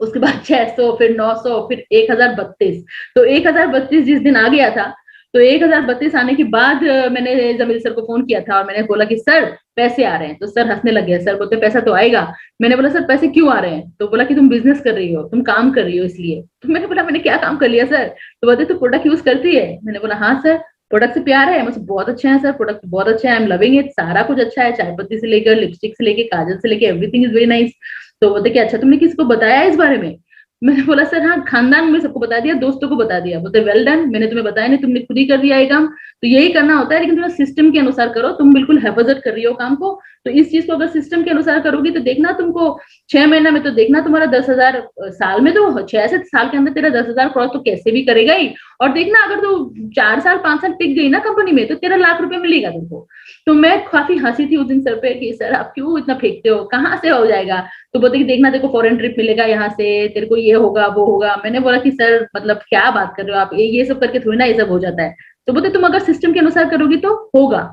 उसके बाद 600, फिर 900, फिर 1032। तो 1032 जिस दिन आ गया था, तो 1032 आने के बाद मैंने जमील सर को फोन किया था और मैंने बोला कि सर पैसे आ रहे हैं। तो सर हंसने लग गया, सर बोलते पैसा तो आएगा। मैंने बोला सर पैसे क्यों आ रहे हैं? तो बोला कि तुम बिजनेस कर रही हो, तुम काम कर रही हो इसलिए। तो मैंने बोला मैंने क्या काम कर लिया सर? तो बोलते तू प्रोडक्ट यूज करती है? मैंने बोला हाँ सर। प्रोडक्ट से प्यार है? मुझे बहुत अच्छा है सर, प्रोडक्ट बहुत अच्छा है, आई एम लविंग इट, सारा कुछ अच्छा है, चाय पत्ती से लेकर लिपस्टिक से लेकर काजल से लेकर एवरीथिंग इज वेरी नाइस। तो बोलते कि अच्छा तुमने किसको बताया इस बारे में? मैंने बोला सर हाँ, खानदान में सबको बता दिया, दोस्तों को बता दिया। बोलते वेल डन, मैंने तुम्हें बताया नहीं, तुमने खुद ही कर दिया ये काम। तो यही करना होता है, लेकिन थोड़ा सिस्टम के अनुसार करो। तुम बिल्कुल हेफाजत कर रही हो काम को, तो इस चीज को अगर सिस्टम के अनुसार करोगी तो देखना तुमको 6 महीना में तो देखना तुम्हारा 10,000, साल में तो 6 से साल के अंदर तेरा 10,000 क्रॉस तो कैसे भी करेगा ही। और देखना अगर तू 4 साल 5 साल टिक गई ना कंपनी में, तो तेरा लाख रुपए मिलेगा तुमको। तो मैं काफी हंसी थी उस दिन सर पे कि सर आप क्यों इतना फेंकते हो, कहाँ से हो जाएगा? तो बोलते कि देखना तेरे को फॉरेन ट्रिप मिलेगा यहाँ से, तेरे को ये होगा वो होगा। मैंने बोला कि सर मतलब क्या बात कर रहे हो आप, ये सब करके थोड़ी ना ये सब हो जाता है। तो बोलते तुम अगर सिस्टम के अनुसार करोगी तो होगा।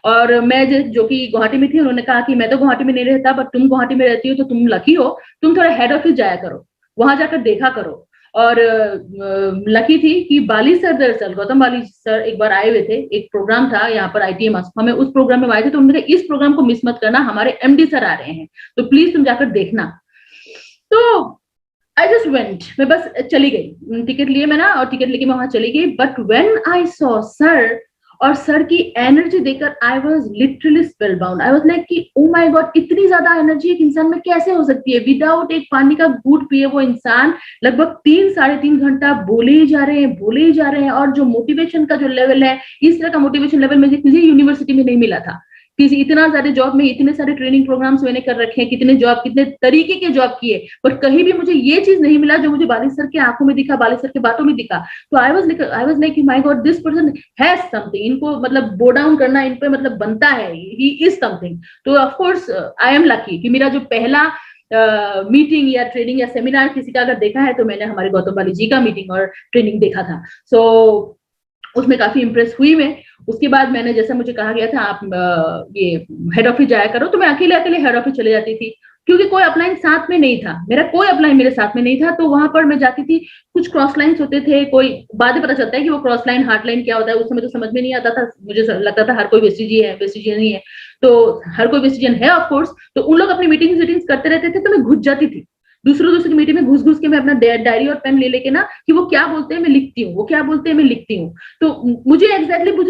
और मैं जो कि गुवाहाटी में थी, उन्होंने कहा कि मैं तो गुवाहाटी में नहीं रहता, बट तुम गुवाहाटी में रहती हो तो तुम लकी हो, तुम थोड़ा हेड ऑफिस जाया करो, वहां जाकर देखा करो। और लकी थी कि बाली सर, दरअसल गौतम बाली सर एक बार आए हुए थे, एक प्रोग्राम था यहाँ पर ITM ASFA में, उस प्रोग्राम में आए थे। तो उन्होंने कहा इस प्रोग्राम को मिस मत करना, हमारे MD सर आ रहे हैं, तो प्लीज तुम जाकर देखना। तो आई जस्ट वेंट, मैं बस चली गई, टिकट लिए मैं ना, और टिकट लेके मैं वहां चली गई। But when I saw sir, और सर की एनर्जी देखकर I was literally spellbound. I was like कि ओ माय गॉड, इतनी ज्यादा एनर्जी एक इंसान में कैसे हो सकती है? विदाउट एक पानी का घूंट पिए वो इंसान लगभग 3-3.5 घंटा बोले ही जा रहे हैं। और जो मोटिवेशन का जो लेवल है, इस तरह का मोटिवेशन लेवल मुझे किसी यूनिवर्सिटी में नहीं मिला था। किसी इतना सारे जॉब में इतने सारे ट्रेनिंग प्रोग्राम्स मैंने कर रखे हैं, कितने जॉब, कितने तरीके के जॉब किए, बट कहीं भी मुझे ये चीज नहीं मिला जो मुझे बाली सर की आंखों में दिखा, बाली सर के बातों में दिखा। तो आई was like my God, this person has something. इनको मतलब बो डाउन करना इन पे मतलब बनता है, ही इज समथिंग। तो of course I am lucky कि मेरा जो पहला मीटिंग या ट्रेनिंग या सेमिनार किसी का अगर देखा है तो मैंने हमारे गौतम बाली जी का मीटिंग और ट्रेनिंग देखा था। सो उसमें काफी इंप्रेस हुई मैं। उसके बाद मैंने, जैसा मुझे कहा गया था आप ये हेड ऑफिस जाया करो, तो मैं अकेले हेड ऑफिस चले जाती थी, क्योंकि कोई अपलाइन साथ में नहीं था, मेरा कोई अपलाइन मेरे साथ में नहीं था। तो वहां पर मैं जाती थी, कुछ क्रॉस लाइन्स होते थे, कोई बाद में पता चलता है कि वो क्रॉस लाइन हार्ट लाइन क्या होता है, उस समय तो समझ में नहीं आता था। मुझे लगता था हर कोई वेस्टिजियन है, वेस्टिजियन नहीं है, तो हर कोई वेस्टिजियन है ऑफ कोर्स। तो उन लोग अपनी मीटिंग्स करते रहते थे, तो मैं घुस जाती थी दूसरों की मीटिंग में, घुस के मैं अपना डायरी और पेन ले लेके ना, कि वो क्या बोलते हैं मैं लिखती हूँ, वो क्या बोलते हैं मैं लिखती हूँ। तो मुझे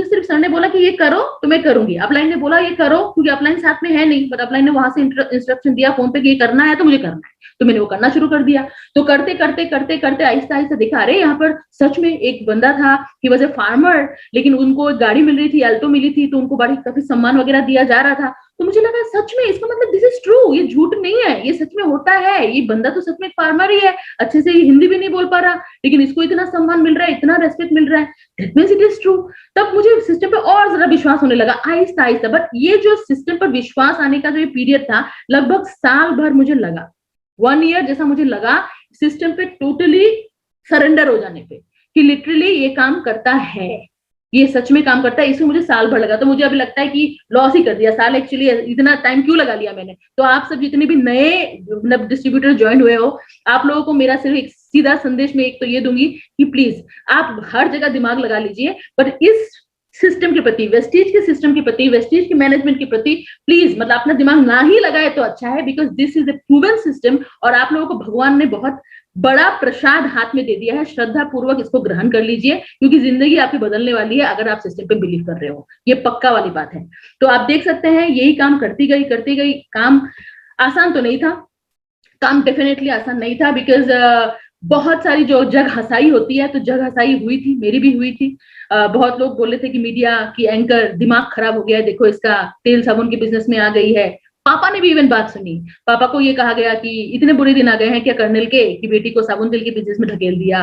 सिर्फ सर ने बोला कि ये करो तो मैं करूंगी, अपलाइन ने बोला ये करो, क्योंकि अपलाइन साथ में है नहीं, बट अपलाइन ने वहां से इंस्ट्रक्शन दिया फोन पे कि ये करना है तो मुझे करना है। तो मैंने वो करना शुरू कर दिया। तो करते करते आहिस्ता आहिस्ता देखा, अरे यहाँ पर सच में एक बंदा था, ही वाज ए फार्मर, लेकिन उनको एक गाड़ी मिल रही थी, अल्टो मिली थी, तो उनको बड़ी काफी सम्मान वगैरह दिया जा रहा था। तो मुझे लगा सच में, इसका मतलब दिस इज ट्रू, ये झूठ नहीं है, ये सच में होता है, ये बंदा तो सच में फार्मर ही है, अच्छे से ये हिंदी भी नहीं बोल पा रहा, लेकिन इसको इतना सम्मान मिल रहा है, इतना रेस्पेक्ट मिल रहा है, that means it is true. तब मुझे सिस्टम पे और ज्यादा विश्वास होने लगा आहिस्ता आहिस्ता। बट ये जो सिस्टम पर विश्वास आने का जो ये पीरियड था, लगभग साल भर मुझे लगा, 1 ईयर जैसा मुझे लगा सिस्टम पे टोटली सरेंडर हो जाने पे, कि लिटरली ये काम करता है, ये सच में काम करता है। इसमें मुझे साल भर लगा, तो मुझे अभी लगता है कि लॉस ही कर दिया साल, एक्चुअली इतना टाइम क्यों लगा लिया मैंने। तो आप सब जितने भी नए मतलब डिस्ट्रीब्यूटर ज्वाइन हुए हो, आप लोगों को मेरा सिर्फ एक सीधा संदेश में एक तो ये दूंगी कि प्लीज आप हर जगह दिमाग लगा लीजिए, बट इस सिस्टम के प्रति, वेस्टीज के सिस्टम के प्रति, वेस्टीज के मैनेजमेंट के प्रति प्लीज मतलब अपना दिमाग ना ही लगाए तो अच्छा है, because this is a proven system और आप लोगों को भगवान ने बहुत बड़ा प्रसाद हाथ में दे दिया है। श्रद्धा पूर्वक इसको ग्रहण कर लीजिए, क्योंकि जिंदगी आपकी बदलने वाली है अगर आप सिस्टम पे बिलीव कर रहे हो, ये पक्का वाली बात है। तो आप देख सकते हैं यही काम करती गई। काम आसान तो नहीं था, काम डेफिनेटली आसान नहीं था, बिकॉज बहुत सारी जो जग हसाई होती है, तो जग हसाई हुई थी, मेरी भी हुई थी। बहुत लोग बोले थे कि मीडिया की एंकर दिमाग खराब हो गया है, देखो इसका तेल साबुन के बिजनेस में आ गई है। पापा ने भी इवन बात सुनी, पापा को ये कहा गया कि इतने बुरे दिन आ गए हैं क्या कर्नल के कि बेटी को साबुन तेल के बिजनेस में ढकेल दिया,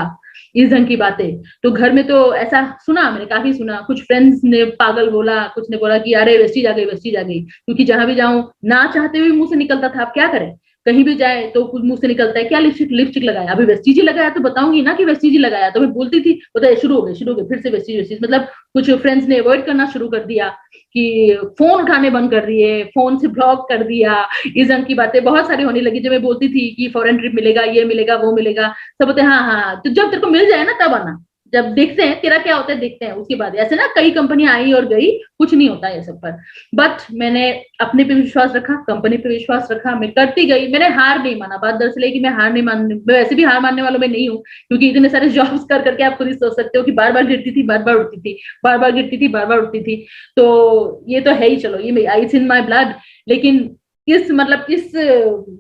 इस ढंग की बातें। तो घर में तो ऐसा सुना, मैंने काफी सुना, कुछ फ्रेंड्स ने पागल बोला, कुछ ने बोला कि अरे वेस्टीज आ गई, वेस्टीज आ गई, क्योंकि जहां भी जाऊं ना चाहते हुए मुंह से निकलता था, आप क्या करें, कहीं भी जाए तो कुछ मुंह से निकलता है क्या लिपस्टिक लिपस्टिक लगाया, अभी वेस्टीज ही लगाया तो बताऊंगी ना कि वेस्टीज ही लगाया। तो मैं बोलती थी, बताइए शुरू हो गए फिर से वेस्टीज वेस्टीज। मतलब कुछ फ्रेंड्स ने अवॉइड करना शुरू कर दिया कि फोन उठाने बंद कर दिए, फोन से ब्लॉक कर दिया, इस रंग की बातें बहुत सारी होने लगी। जब मैं बोलती थी कि फॉरेन ट्रिप मिलेगा, ये मिलेगा, वो मिलेगा, सब बोलते हाँ हाँ, तो जब तेरे को मिल जाए ना तब आना, जब देखते हैं तेरा क्या होता है देखते हैं उसके बाद। ऐसे ना कई कंपनियां आई और गई, कुछ नहीं होता है सब पर। बट मैंने अपने पे विश्वास रखा, कंपनी पे विश्वास रखा, मैं करती गई, मैंने हार नहीं माना। बात दरअसल है कि मैं हार नहीं मान, मैं वैसे भी हार मानने वालों में नहीं हूँ, क्योंकि इतने सारे जॉब्स कर करके आप खुद ही सोच सकते हो कि बार बार गिरती थी, बार बार उठती थी, बार बार गिरती थी, बार बार उठती थी। तो ये तो है ही, चलो ये इट्स इन माई ब्लड। लेकिन इस मतलब इस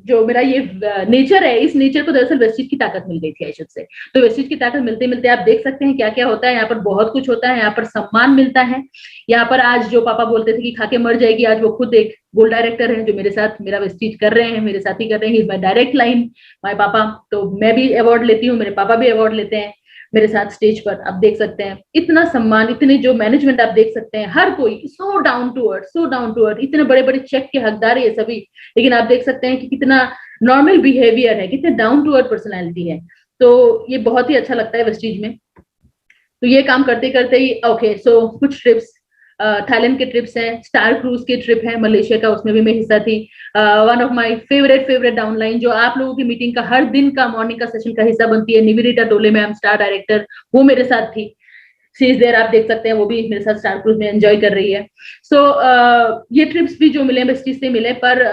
जो मेरा ये नेचर है, इस नेचर को दरअसल वेस्टीज की ताकत मिल गई थी आई शुड से। तो वेस्टीज की ताकत मिलते मिलते आप देख सकते हैं क्या क्या होता है यहाँ पर। बहुत कुछ होता है यहाँ पर, सम्मान मिलता है यहाँ पर। आज जो पापा बोलते थे कि खा के मर जाएगी, आज वो खुद एक गोल्ड डायरेक्टर है जो मेरे साथ मेरा वेस्टीज कर रहे हैं, मेरे साथ ही कर रहे हैं। माई डायरेक्ट लाइन माई पापा। तो मैं भी अवार्ड लेती हूँ, मेरे पापा भी अवार्ड लेते हैं मेरे साथ स्टेज पर। आप देख सकते हैं इतना सम्मान, इतने जो मैनेजमेंट आप देख सकते हैं, हर कोई so down to earth, so down to earth. इतने बड़े बड़े चेक के हकदार है ये सभी, लेकिन आप देख सकते हैं कि कितना नॉर्मल बिहेवियर है, कितने डाउन टू अर्थ पर्सनैलिटी है। तो ये बहुत ही अच्छा लगता है वेस्टीज में। तो ये काम करते करते ही ओके, सो कुछ ट्रिप्स, थाईलैंड के ट्रिप्स हैं, स्टार क्रूज के ट्रिप है मलेशिया का, उसमें भी मैं हिस्सा थी। One of my favourite downline जो आप लोगों की मीटिंग का हर दिन का मॉर्निंग का सेशन का हिस्सा बनती है, निवेदिता डोले मैम स्टार डायरेक्टर, वो मेरे साथ थी। शी इज देयर, आप देख सकते हैं वो भी मेरे साथ स्टार क्रूज में एंजॉय कर रही है। सो ये ट्रिप्स भी जो मिले वेस्टीज से मिले, पर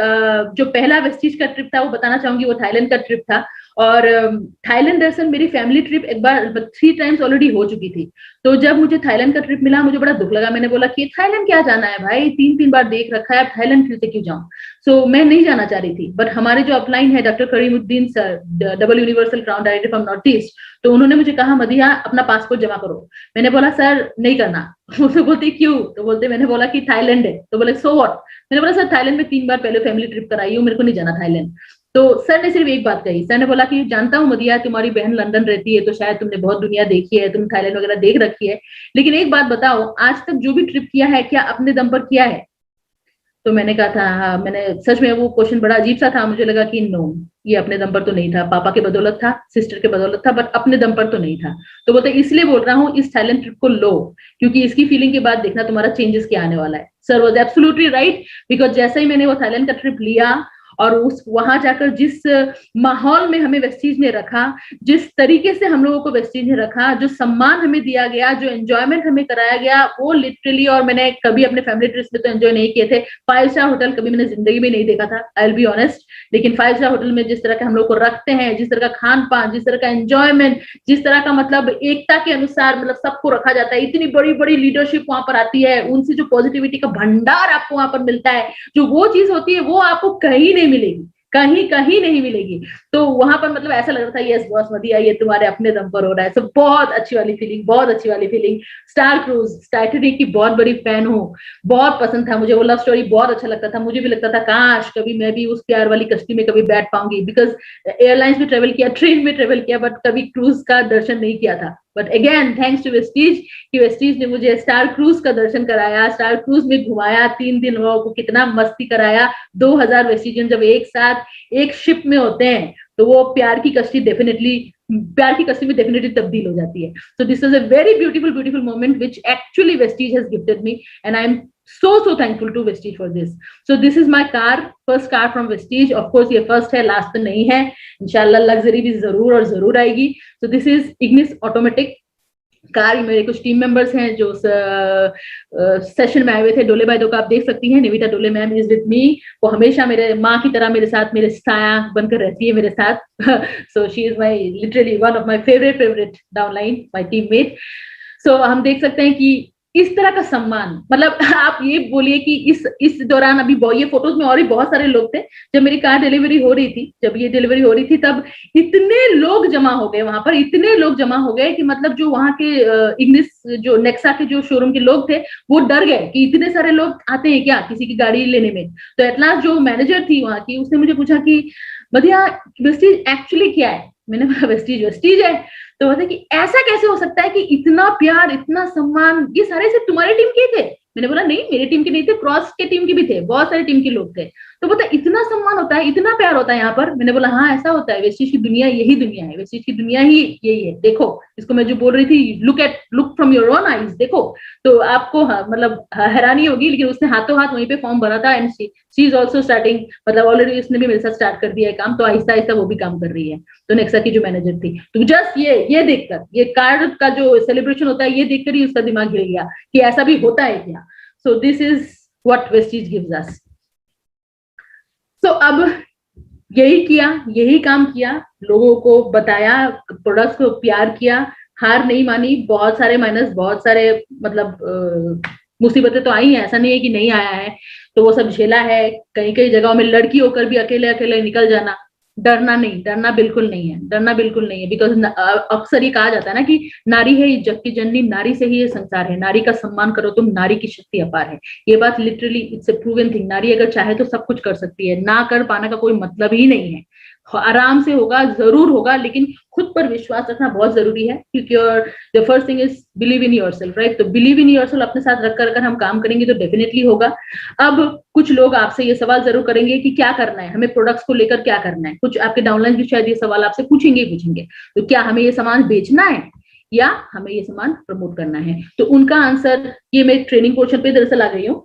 जो पहला वेस्टीज का ट्रिप था वो बताना चाहूंगी, वो थाईलैंड का ट्रिप था। और थाईलैंड दरअसल मेरी फैमिली ट्रिप एक बार 3 टाइम्स ऑलरेडी हो चुकी थी। तो जब मुझे थाईलैंड का ट्रिप मिला मुझे बड़ा दुख लगा, मैंने बोला कि थाईलैंड क्या जाना है भाई, 3 बार देख रखा है, अब थाईलैंड फिर से क्यों जाऊं। सो मैं नहीं जाना चाह रही थी, बट हमारे जो अपलाइन है doctor Karimuddin sir, double universal crown director from north east, तो उन्होंने मुझे कहा मदिहा अपना पासपोर्ट जमा करो। मैंने बोला सर नहीं करना। तो बोलते क्यों, तो बोलते मैंने बोला कि थाईलैंड है, तो बोले सो व्हाट। मैंने बोला सर थाईलैंड में 3 बार पहले फैमिली ट्रिप कराई हूँ, मेरे को नहीं जाना थाईलैंड। तो सर ने सिर्फ एक बात कही, सर ने बोला कि जानता हूँ मदिहा तुम्हारी बहन लंदन रहती है तो शायद तुमने बहुत दुनिया देखी है, तुम थाईलैंड वगैरह देख रखी है, लेकिन एक बात बताओ आज तक जो भी ट्रिप किया है क्या अपने दम पर किया है। तो मैंने कहा था हाँ, मैंने सच में वो क्वेश्चन बड़ा अजीब सा था, मुझे लगा कि नो ये अपने दम पर तो नहीं था, पापा के बदौलत था, सिस्टर के बदौलत था, बट अपने दम पर तो नहीं था। तो बोलते इसलिए बोल रहा हूँ इस थाईलैंड ट्रिप को लो, क्योंकि इसकी फीलिंग के बाद देखना तुम्हारा चेंजेस क्या आने वाला है। Sir was absolutely right, because जैसे ही मैंने वो थाईलैंड का ट्रिप लिया और उस वहां जाकर जिस माहौल में हमें वेस्टीज ने रखा, जिस तरीके से हम लोगों को वेस्टीज ने रखा, जो सम्मान हमें दिया गया, जो एंजॉयमेंट हमें कराया गया, वो लिटरली, और मैंने कभी अपने फैमिली ट्रिप्स में तो एंजॉय नहीं किए थे। 5 स्टार होटल कभी मैंने जिंदगी में नहीं देखा था, आई विल बी ऑनेस्ट, लेकिन 5 स्टार होटल में जिस तरह के हम लोग को रखते हैं, जिस तरह का खान पान, जिस तरह का एंजॉयमेंट, जिस तरह का मतलब एकता के अनुसार मतलब सबको रखा जाता है, इतनी बड़ी बड़ी लीडरशिप वहां पर आती है, उनसे जो पॉजिटिविटी का भंडार आपको वहां पर मिलता है, जो वो चीज होती है वो आपको कहीं नहीं मिलेगी, कहीं कहीं नहीं मिलेगी। तो वहां पर मतलब ऐसा लग रहा था यस बॉस मदिहा ये तुम्हारे अपने दम पर हो रहा है। सब बहुत अच्छी वाली फीलिंग, बहुत अच्छी वाली फीलिंग। स्टार क्रूज टाइटैनिक की बहुत बड़ी फैन हूँ, बहुत पसंद था मुझे वो लव स्टोरी, बहुत अच्छा लगता था। मुझे भी लगता था काश कभी मैं भी उस प्यार वाली कश्ती में कभी बैठ पाऊंगी, बिकॉज एयरलाइंस में ट्रेवल किया, ट्रेन में ट्रेवल किया, बट कभी क्रूज का दर्शन नहीं किया था। But again thanks to Vestige कि वेस्टीज ने मुझे स्टार क्रूज का दर्शन कराया, स्टार क्रूज में घुमाया, 3 दिन लोगों को कितना मस्ती कराया। 2000 वेस्टीजियन जब एक साथ एक शिप में होते हैं तो वो प्यार की कश्ती में डेफिनेटली तब्दील हो जाती है। सो this is a very beautiful moment which actually Vestige has gifted me and I am so thankful to Vestige for this. So this is my car, first car from Vestige. Of course ये first है, last तो नहीं है, इंशाल्लाह luxury भी जरूर और जरूर आएगी। So this is Ignis automatic, car मेरे कुछ टीम मेंबर्स हैं जो सेशन में आए हुए थे, डोले भाई को आप देख सकती हैं, निविता डोले मैम इज विद मी। वो हमेशा मेरे माँ की तरह मेरे साथ, मेरे साया बनकर रहती है मेरे साथ। So she is my literally one of my favourite downline, my teammate. So हम देख सकते हैं कि इस तरह का सम्मान, मतलब आप ये बोलिए कि इस दौरान अभी ये फोटोज में और भी बहुत सारे लोग थे। जब मेरी कार डिलीवरी हो रही थी, जब ये डिलीवरी हो रही थी, तब इतने लोग जमा हो गए वहां पर, इतने लोग जमा हो गए कि मतलब जो वहां के इग्निस, जो नेक्सा के जो शोरूम के लोग थे, वो डर गए कि इतने सारे लोग आते हैं क्या किसी की गाड़ी लेने में। तो एट लास्ट जो मैनेजर थी वहां की, उसने मुझे पूछा कि मधिया वेस्टीज एक्चुअली क्या है। मैंने बोला वेस्टीज है। तो बोलते कि ऐसा कैसे हो सकता है कि इतना प्यार, इतना सम्मान, ये सारे सिर्फ तुम्हारी टीम के थे। मैंने बोला नहीं, मेरी टीम के नहीं थे, क्रॉस के टीम के भी थे, बहुत सारे टीम के लोग थे। तो बोलता इतना सम्मान होता है, इतना प्यार होता है यहाँ पर। मैंने बोला हाँ ऐसा होता है, वेस्टीज की दुनिया यही दुनिया है, वेस्टीज की दुनिया ही यही है। देखो इसको मैं जो बोल रही थी, look from your own eyes, देखो तो आपको मतलब हैरानी होगी। लेकिन उसने हाथों हाथ वहीं पे फॉर्म भरा था, and she is also starting, मतलब ऑलरेडी उसने भी मेरे साथ स्टार्ट कर दिया है काम, तो आहिस्ता आहिस्ता वो भी काम कर रही है। तो नेक्सा की जो मैनेजर थी, तो जस्ट ये देखकर, ये कार्ड का जो सेलिब्रेशन होता है, ये देखकर ही उसका दिमाग हिल गया कि ऐसा भी होता है क्या। So this is what Vestige gives us. So अब यही किया, यही काम किया, लोगों को बताया, प्रोडक्ट्स को प्यार किया, हार नहीं मानी। बहुत सारे माइनस, बहुत सारे मतलब मुसीबतें तो आई हैं, ऐसा नहीं है कि नहीं आया है, तो वो सब झेला है। कई कई जगहों में लड़की होकर भी अकेले अकेले निकल जाना, डरना नहीं, डरना बिल्कुल नहीं है, डरना बिल्कुल नहीं है। बिकॉज अक्सर ये कहा जाता है ना कि नारी है इस जग की जननी, नारी से ही ये संसार है, नारी का सम्मान करो तुम, नारी की शक्ति अपार है। ये बात literally it's a proven thing. नारी अगर चाहे तो सब कुछ कर सकती है, ना कर पाना का कोई मतलब ही नहीं है। आराम से होगा, जरूर होगा, लेकिन खुद पर विश्वास रखना बहुत जरूरी है, क्योंकि the first thing is believe in yourself, right. तो बिलीव इन योरसेल्फ अपने साथ रख कर अगर हम काम करेंगे तो डेफिनेटली होगा। अब कुछ लोग आपसे ये सवाल जरूर करेंगे कि क्या करना है हमें, प्रोडक्ट्स को लेकर क्या करना है। कुछ आपके डाउनलाइन भी शायद ये सवाल आपसे पूछेंगे। तो क्या हमें ये सामान बेचना है या हमें ये सामान प्रमोट करना है। तो उनका आंसर, ये मैं ट्रेनिंग पोर्शन पे दरअसल आ गई हूँ।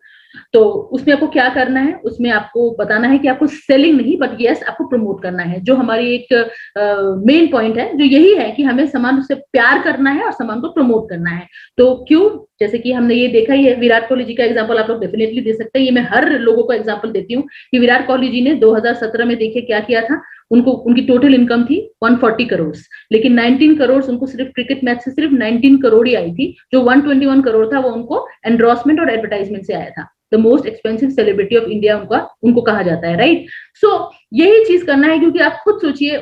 तो उसमें आपको क्या करना है, उसमें आपको बताना है कि आपको सेलिंग नहीं बट यस आपको प्रमोट करना है। जो हमारी एक मेन पॉइंट है, जो यही है कि हमें सामान से प्यार करना है और सामान को प्रमोट करना है। तो क्यों, जैसे कि हमने ये देखा ही है, विराट कोहली जी का एग्जांपल आप लोग डेफिनेटली दे सकते हैं। ये मैं हर लोगों को एग्जांपल देती हूँ कि विराट कोहली जी ने 2017 में देखिए क्या किया था। उनकी टोटल इनकम थी 140 करोड़, लेकिन 19 करोड़ उनको सिर्फ क्रिकेट मैच से सिर्फ 19 करोड़ ही आई थी। जो 121 करोड़ था वो उनको एंडोर्समेंट और एडवर्टाइजमेंट से आया था। The most expensive celebrity of India उनको कहा जाता है, राइट। सो यही चीज करना है, क्योंकि आप खुद सोचिए,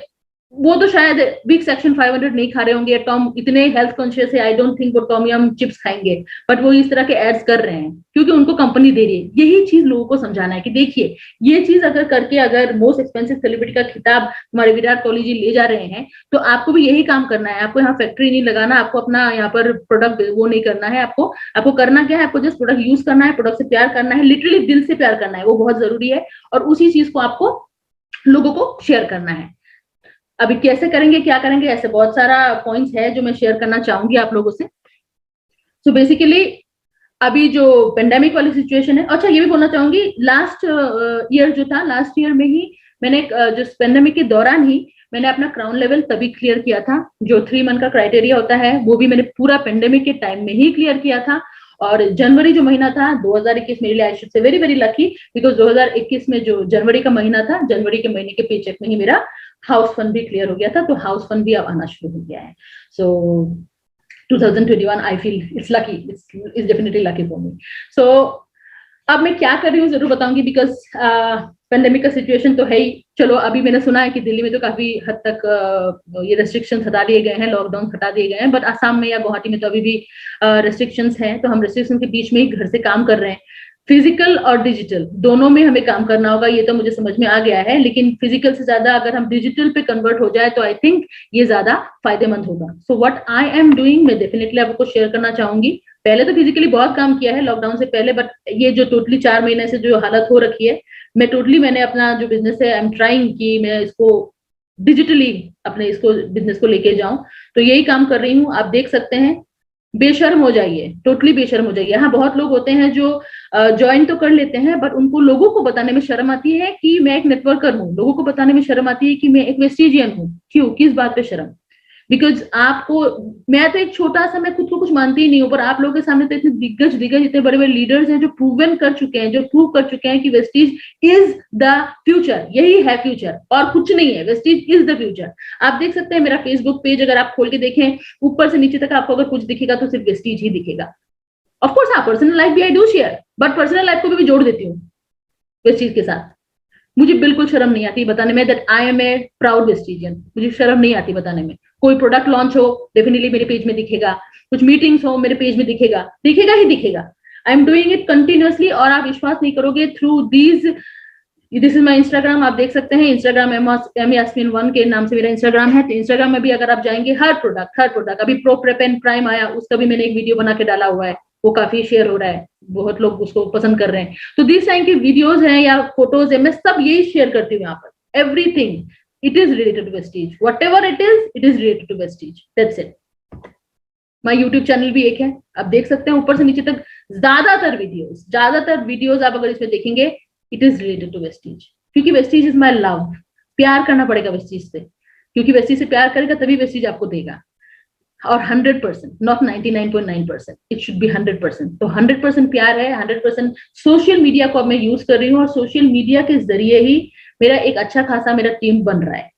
वो तो शायद बिग सेक्शन 500 नहीं खा रहे होंगे, टॉम इतने हेल्थ कॉन्शियस है, आई डोंट थिंक वो टॉम यम चिप्स खाएंगे, बट वो इस तरह के एड्स कर रहे हैं क्योंकि उनको कंपनी दे रही है। यही चीज लोगों को समझाना है कि देखिए ये चीज अगर करके, अगर मोस्ट एक्सपेंसिव सेलिब्रिटी का खिताब हमारे विराट कोहली जी ले जा रहे हैं, तो आपको भी यही काम करना है। आपको यहाँ फैक्ट्री नहीं लगाना, आपको अपना यहाँ पर प्रोडक्ट वो नहीं करना है। आपको करना क्या है, आपको जस्ट प्रोडक्ट यूज करना है, प्रोडक्ट से प्यार करना है, लिटरली दिल से प्यार करना है, वो बहुत जरूरी है। और उसी चीज को आपको लोगों को शेयर करना है। अभी कैसे करेंगे, क्या करेंगे, ऐसे बहुत सारा पॉइंट्स है जो मैं शेयर करना चाहूंगी आप लोगों से। सो बेसिकली अभी जो पेंडेमिक वाली सिचुएशन है, अच्छा ये भी बोलना चाहूंगी, लास्ट ईयर जो था, लास्ट ईयर में ही मैंने जो पेंडेमिक के दौरान ही मैंने अपना क्राउन लेवल तभी क्लियर किया था। जो 3 मंथ का क्राइटेरिया होता है वो भी मैंने पूरा पेंडेमिक के टाइम में ही क्लियर किया था। और जनवरी जो महीना था 2021 मेरे लिए, आई शुड से वेरी वेरी लकी, बिकॉज 2021 में जो जनवरी का महीना था, जनवरी के महीने के पेचेक में ही मेरा हाउस फंड भी क्लियर हो गया था। तो हाउस फंड भी अब आना शुरू हो गया है। So 2021 I feel it's lucky, it's definitely lucky for me. So अब मैं क्या कर रही हूँ जरूर बताऊंगी, बिकॉज पेंडेमिक का सिचुएशन तो है ही। चलो अभी मैंने सुना है कि दिल्ली में तो काफी हद तक ये रेस्ट्रिक्शंस हटा दिए गए हैं, लॉकडाउन हटा दिए गए हैं, बट आसाम में या गुवाहाटी में तो अभी भी रेस्ट्रिक्शंस हैं। तो हम रेस्ट्रिक्शन के बीच में ही घर से काम कर रहे हैं। फिजिकल और डिजिटल दोनों में हमें काम करना होगा, ये तो मुझे समझ में आ गया है, लेकिन फिजिकल से ज्यादा अगर हम डिजिटल पे कन्वर्ट हो जाए तो आई थिंक ये ज्यादा फायदेमंद होगा। So what I am doing, मैं डेफिनेटली आपको शेयर करना चाहूंगी। पहले तो फिजिकली बहुत काम किया है लॉकडाउन से पहले, बट ये जो टोटली 4 महीने से जो हालत हो रखी है, मैंने अपना जो बिजनेस है, आई एम ट्राइंग कि मैं इसको डिजिटली अपने इसको बिजनेस को लेके जाऊं। तो यही काम कर रही हूँ। आप देख सकते हैं, बेशर्म हो जाइए, टोटली बेशर्म हो जाइए। हाँ, बहुत लोग होते हैं जो ज्वाइन तो कर लेते हैं, बट उनको लोगों को बताने में शर्म आती है कि मैं एक नेटवर्कर हूँ, लोगों को बताने में शर्म आती है कि मैं एक वेस्टिजियन हूँ। क्यों, किस बात पे शर्म? बिकॉज आपको, मैं तो एक छोटा सा, मैं खुद को कुछ मानती ही नहीं हूँ, पर आप लोगों के सामने तो इतने दिग्गज दिग्गज इतने बड़े बड़े लीडर्स हैं जो प्रूवन कर चुके हैं, जो प्रूव कर चुके हैं कि वेस्टीज इज द फ्यूचर, यही है फ्यूचर और कुछ नहीं है, वेस्टीज इज द फ्यूचर। आप देख सकते हैं मेरा फेसबुक पेज अगर आप खोल के देखें, ऊपर से नीचे तक आपको अगर कुछ दिखेगा तो सिर्फ वेस्टीज ही दिखेगा। ऑफ कोर्स हाँ, पर्सनल लाइफ भी I do share, but personal life को भी जोड़ देती हूँ वेस्टीज के साथ। मुझे बिल्कुल शर्म नहीं आती बताने में that I am a proud Vestigian, मुझे शर्म नहीं आती बताने में। कोई प्रोडक्ट लॉन्च हो डेफिनेटली मेरे पेज में दिखेगा, कुछ मीटिंग्स हो मेरे पेज में दिखेगा, दिखेगा ही दिखेगा। I am doing it continuously, और आप विश्वास नहीं करोगे, through this is my Instagram, आप देख सकते हैं इंस्टाग्राम MYasmin1 के नाम से मेरा इंस्टाग्राम है। तो इंस्टाग्राम में भी अगर आप जाएंगे, हर प्रोडक्ट अभी प्रो प्रेप एंड प्राइम आया, उसका भी मैंने एक वीडियो बना के डाला हुआ है, वो काफी शेयर हो रहा है, बहुत लोग उसको पसंद कर रहे हैं। तो दिस टाइम की वीडियोस हैं या फोटोज है, मैं सब यही शेयर करती हूँ यहाँ पर। Everything it is related to Vestige, whatever it is related to Vestige, that's it. My YouTube channel भी एक है, आप देख सकते हैं ऊपर से नीचे तक ज्यादातर वीडियोस आप अगर इसमें देखेंगे, it is related to Vestige, क्योंकि वेस्टीज इज माई लव। प्यार करना पड़ेगा वेस्टीज से, क्योंकि वेस्टीज से प्यार करेगा तभी वेस्टीज आपको देगा। और 100%, नॉट 99.9%, इट शुड बी 100%। तो 100% प्यार है, 100% सोशल मीडिया को अब मैं यूज कर रही हूँ, और सोशल मीडिया के जरिए ही मेरा एक अच्छा खासा मेरा टीम बन रहा है।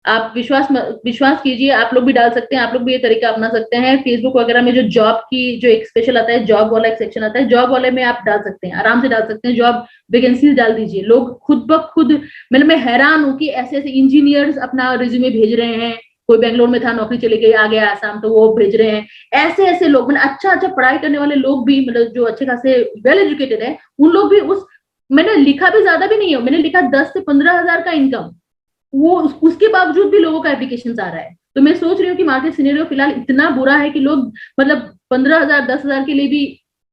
आप विश्वास कीजिए, आप लोग भी डाल सकते हैं, आप लोग भी ये तरीका अपना सकते हैं। फेसबुक वगैरह में जो जॉब की जो एक स्पेशल आता है, जॉब वाला एक सेक्शन आता है, जॉब वाले में आप डाल सकते हैं, आराम से डाल सकते हैं, जॉब वैकेंसीज डाल दीजिए। लोग खुद ब खुद, मैं हैरान हूँ कि ऐसे ऐसे इंजीनियर्स अपना रिज्यूमे भेज रहे हैं। कोई बेंगलोर में था, नौकरी चली गई, आ गया आसाम, तो वो भेज रहे हैं। ऐसे ऐसे लोग, अच्छा पढ़ाई करने वाले लोग भी, मतलब जो अच्छे खासे वेल एजुकेटेड है, उन लोग भी मैंने लिखा भी ज्यादा भी नहीं है, मैंने लिखा 10 से 15,000 का इनकम, वो उसके बावजूद भी लोगों का एप्लीकेशन आ रहा है। तो मैं सोच रही हूँ कि मार्केट सिनेरियो फिलहाल इतना बुरा है कि लोग मतलब 15,000 10,000 के लिए भी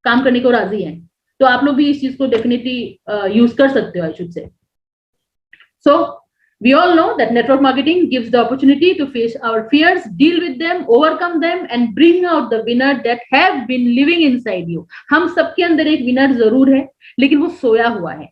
काम करने को राजी हैं। तो आप लोग भी इस चीज को डेफिनेटली यूज कर सकते हो, आई शुड से। सो we all know that network marketing gives the opportunity to face our fears, deal with them, overcome them, and bring out the winner that have been living inside you. हम सबके अंदर एक winner जरूर है, लेकिन वो सोया हुआ है।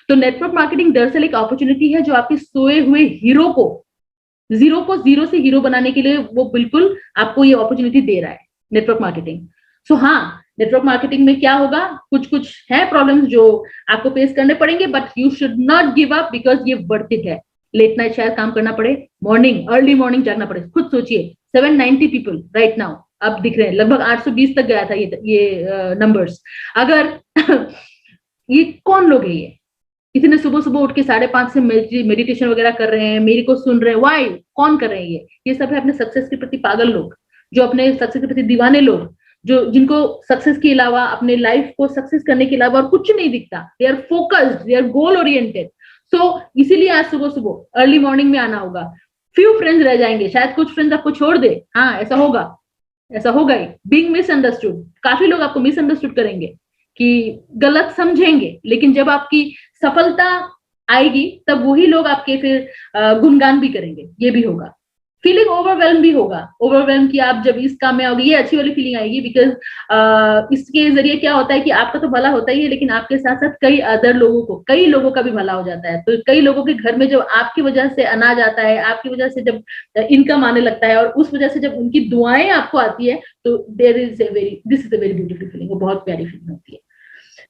तो नेटवर्क मार्केटिंग दरअसल एक अपॉर्चुनिटी है जो आपके सोए हुए हीरो को जीरो से हीरो बनाने के लिए वो बिल्कुल आपको ये अपॉर्चुनिटी दे रहा है, नेटवर्क मार्केटिंग। सो हाँ, नेटवर्क मार्केटिंग में क्या होगा, कुछ है प्रॉब्लम्स जो आपको फेस करने पड़ेंगे, but you should not give up, because ये वर्थ इट है। लेट नाइट शायद काम करना पड़े, अर्ली मॉर्निंग जागना पड़े, खुद सोचिए 790 पीपल राइट नाउ अब दिख रहे हैं, लगभग 820 तक गया था ये नंबर्स। अगर ये कौन लोग है, ये इतने सुबह सुबह उठ के 5:30 से मेडिटेशन वगैरह कर रहे हैं, मेरे को सुन रहे हैं, वाई कौन कर रहे हैं ये सब है अपने सक्सेस के प्रति पागल लोग, जो अपने सक्सेस के प्रति दीवाने लोग, जो जिनको सक्सेस के अलावा, अपने लाइफ को सक्सेस करने के अलावा और कुछ नहीं दिखता। They are focused, they are goal oriented. So इसीलिए आज सुबह सुबह अर्ली मॉर्निंग में आना होगा। फ्यू फ्रेंड्स रह जाएंगे, शायद कुछ फ्रेंड्स आपको छोड़ दे, हाँ ऐसा होगा ही। बीइंग मिसअंडरस्टूड, काफी लोग आपको मिसअंडरस्टूड करेंगे कि गलत समझेंगे, लेकिन जब आपकी सफलता आएगी तब वही लोग आपके फिर गुणगान भी करेंगे, ये भी होगा। फीलिंग ओवरवेल्म भी होगा, ओवरवेल्म कि आप जब इस काम में आओगे, ये अच्छी वाली फीलिंग आएगी, बिकॉज इसके जरिए क्या होता है कि आपका तो भला होता ही है, लेकिन आपके साथ साथ कई लोगों का भी भला हो जाता है। तो कई लोगों के घर में जब आपकी वजह से अनाज आता है, आपकी वजह से जब इनकम आने लगता है, और उस वजह से जब उनकी दुआएं आपको आती है, तो this is a very beautiful feeling, वो बहुत प्यारी फीलिंग होती है।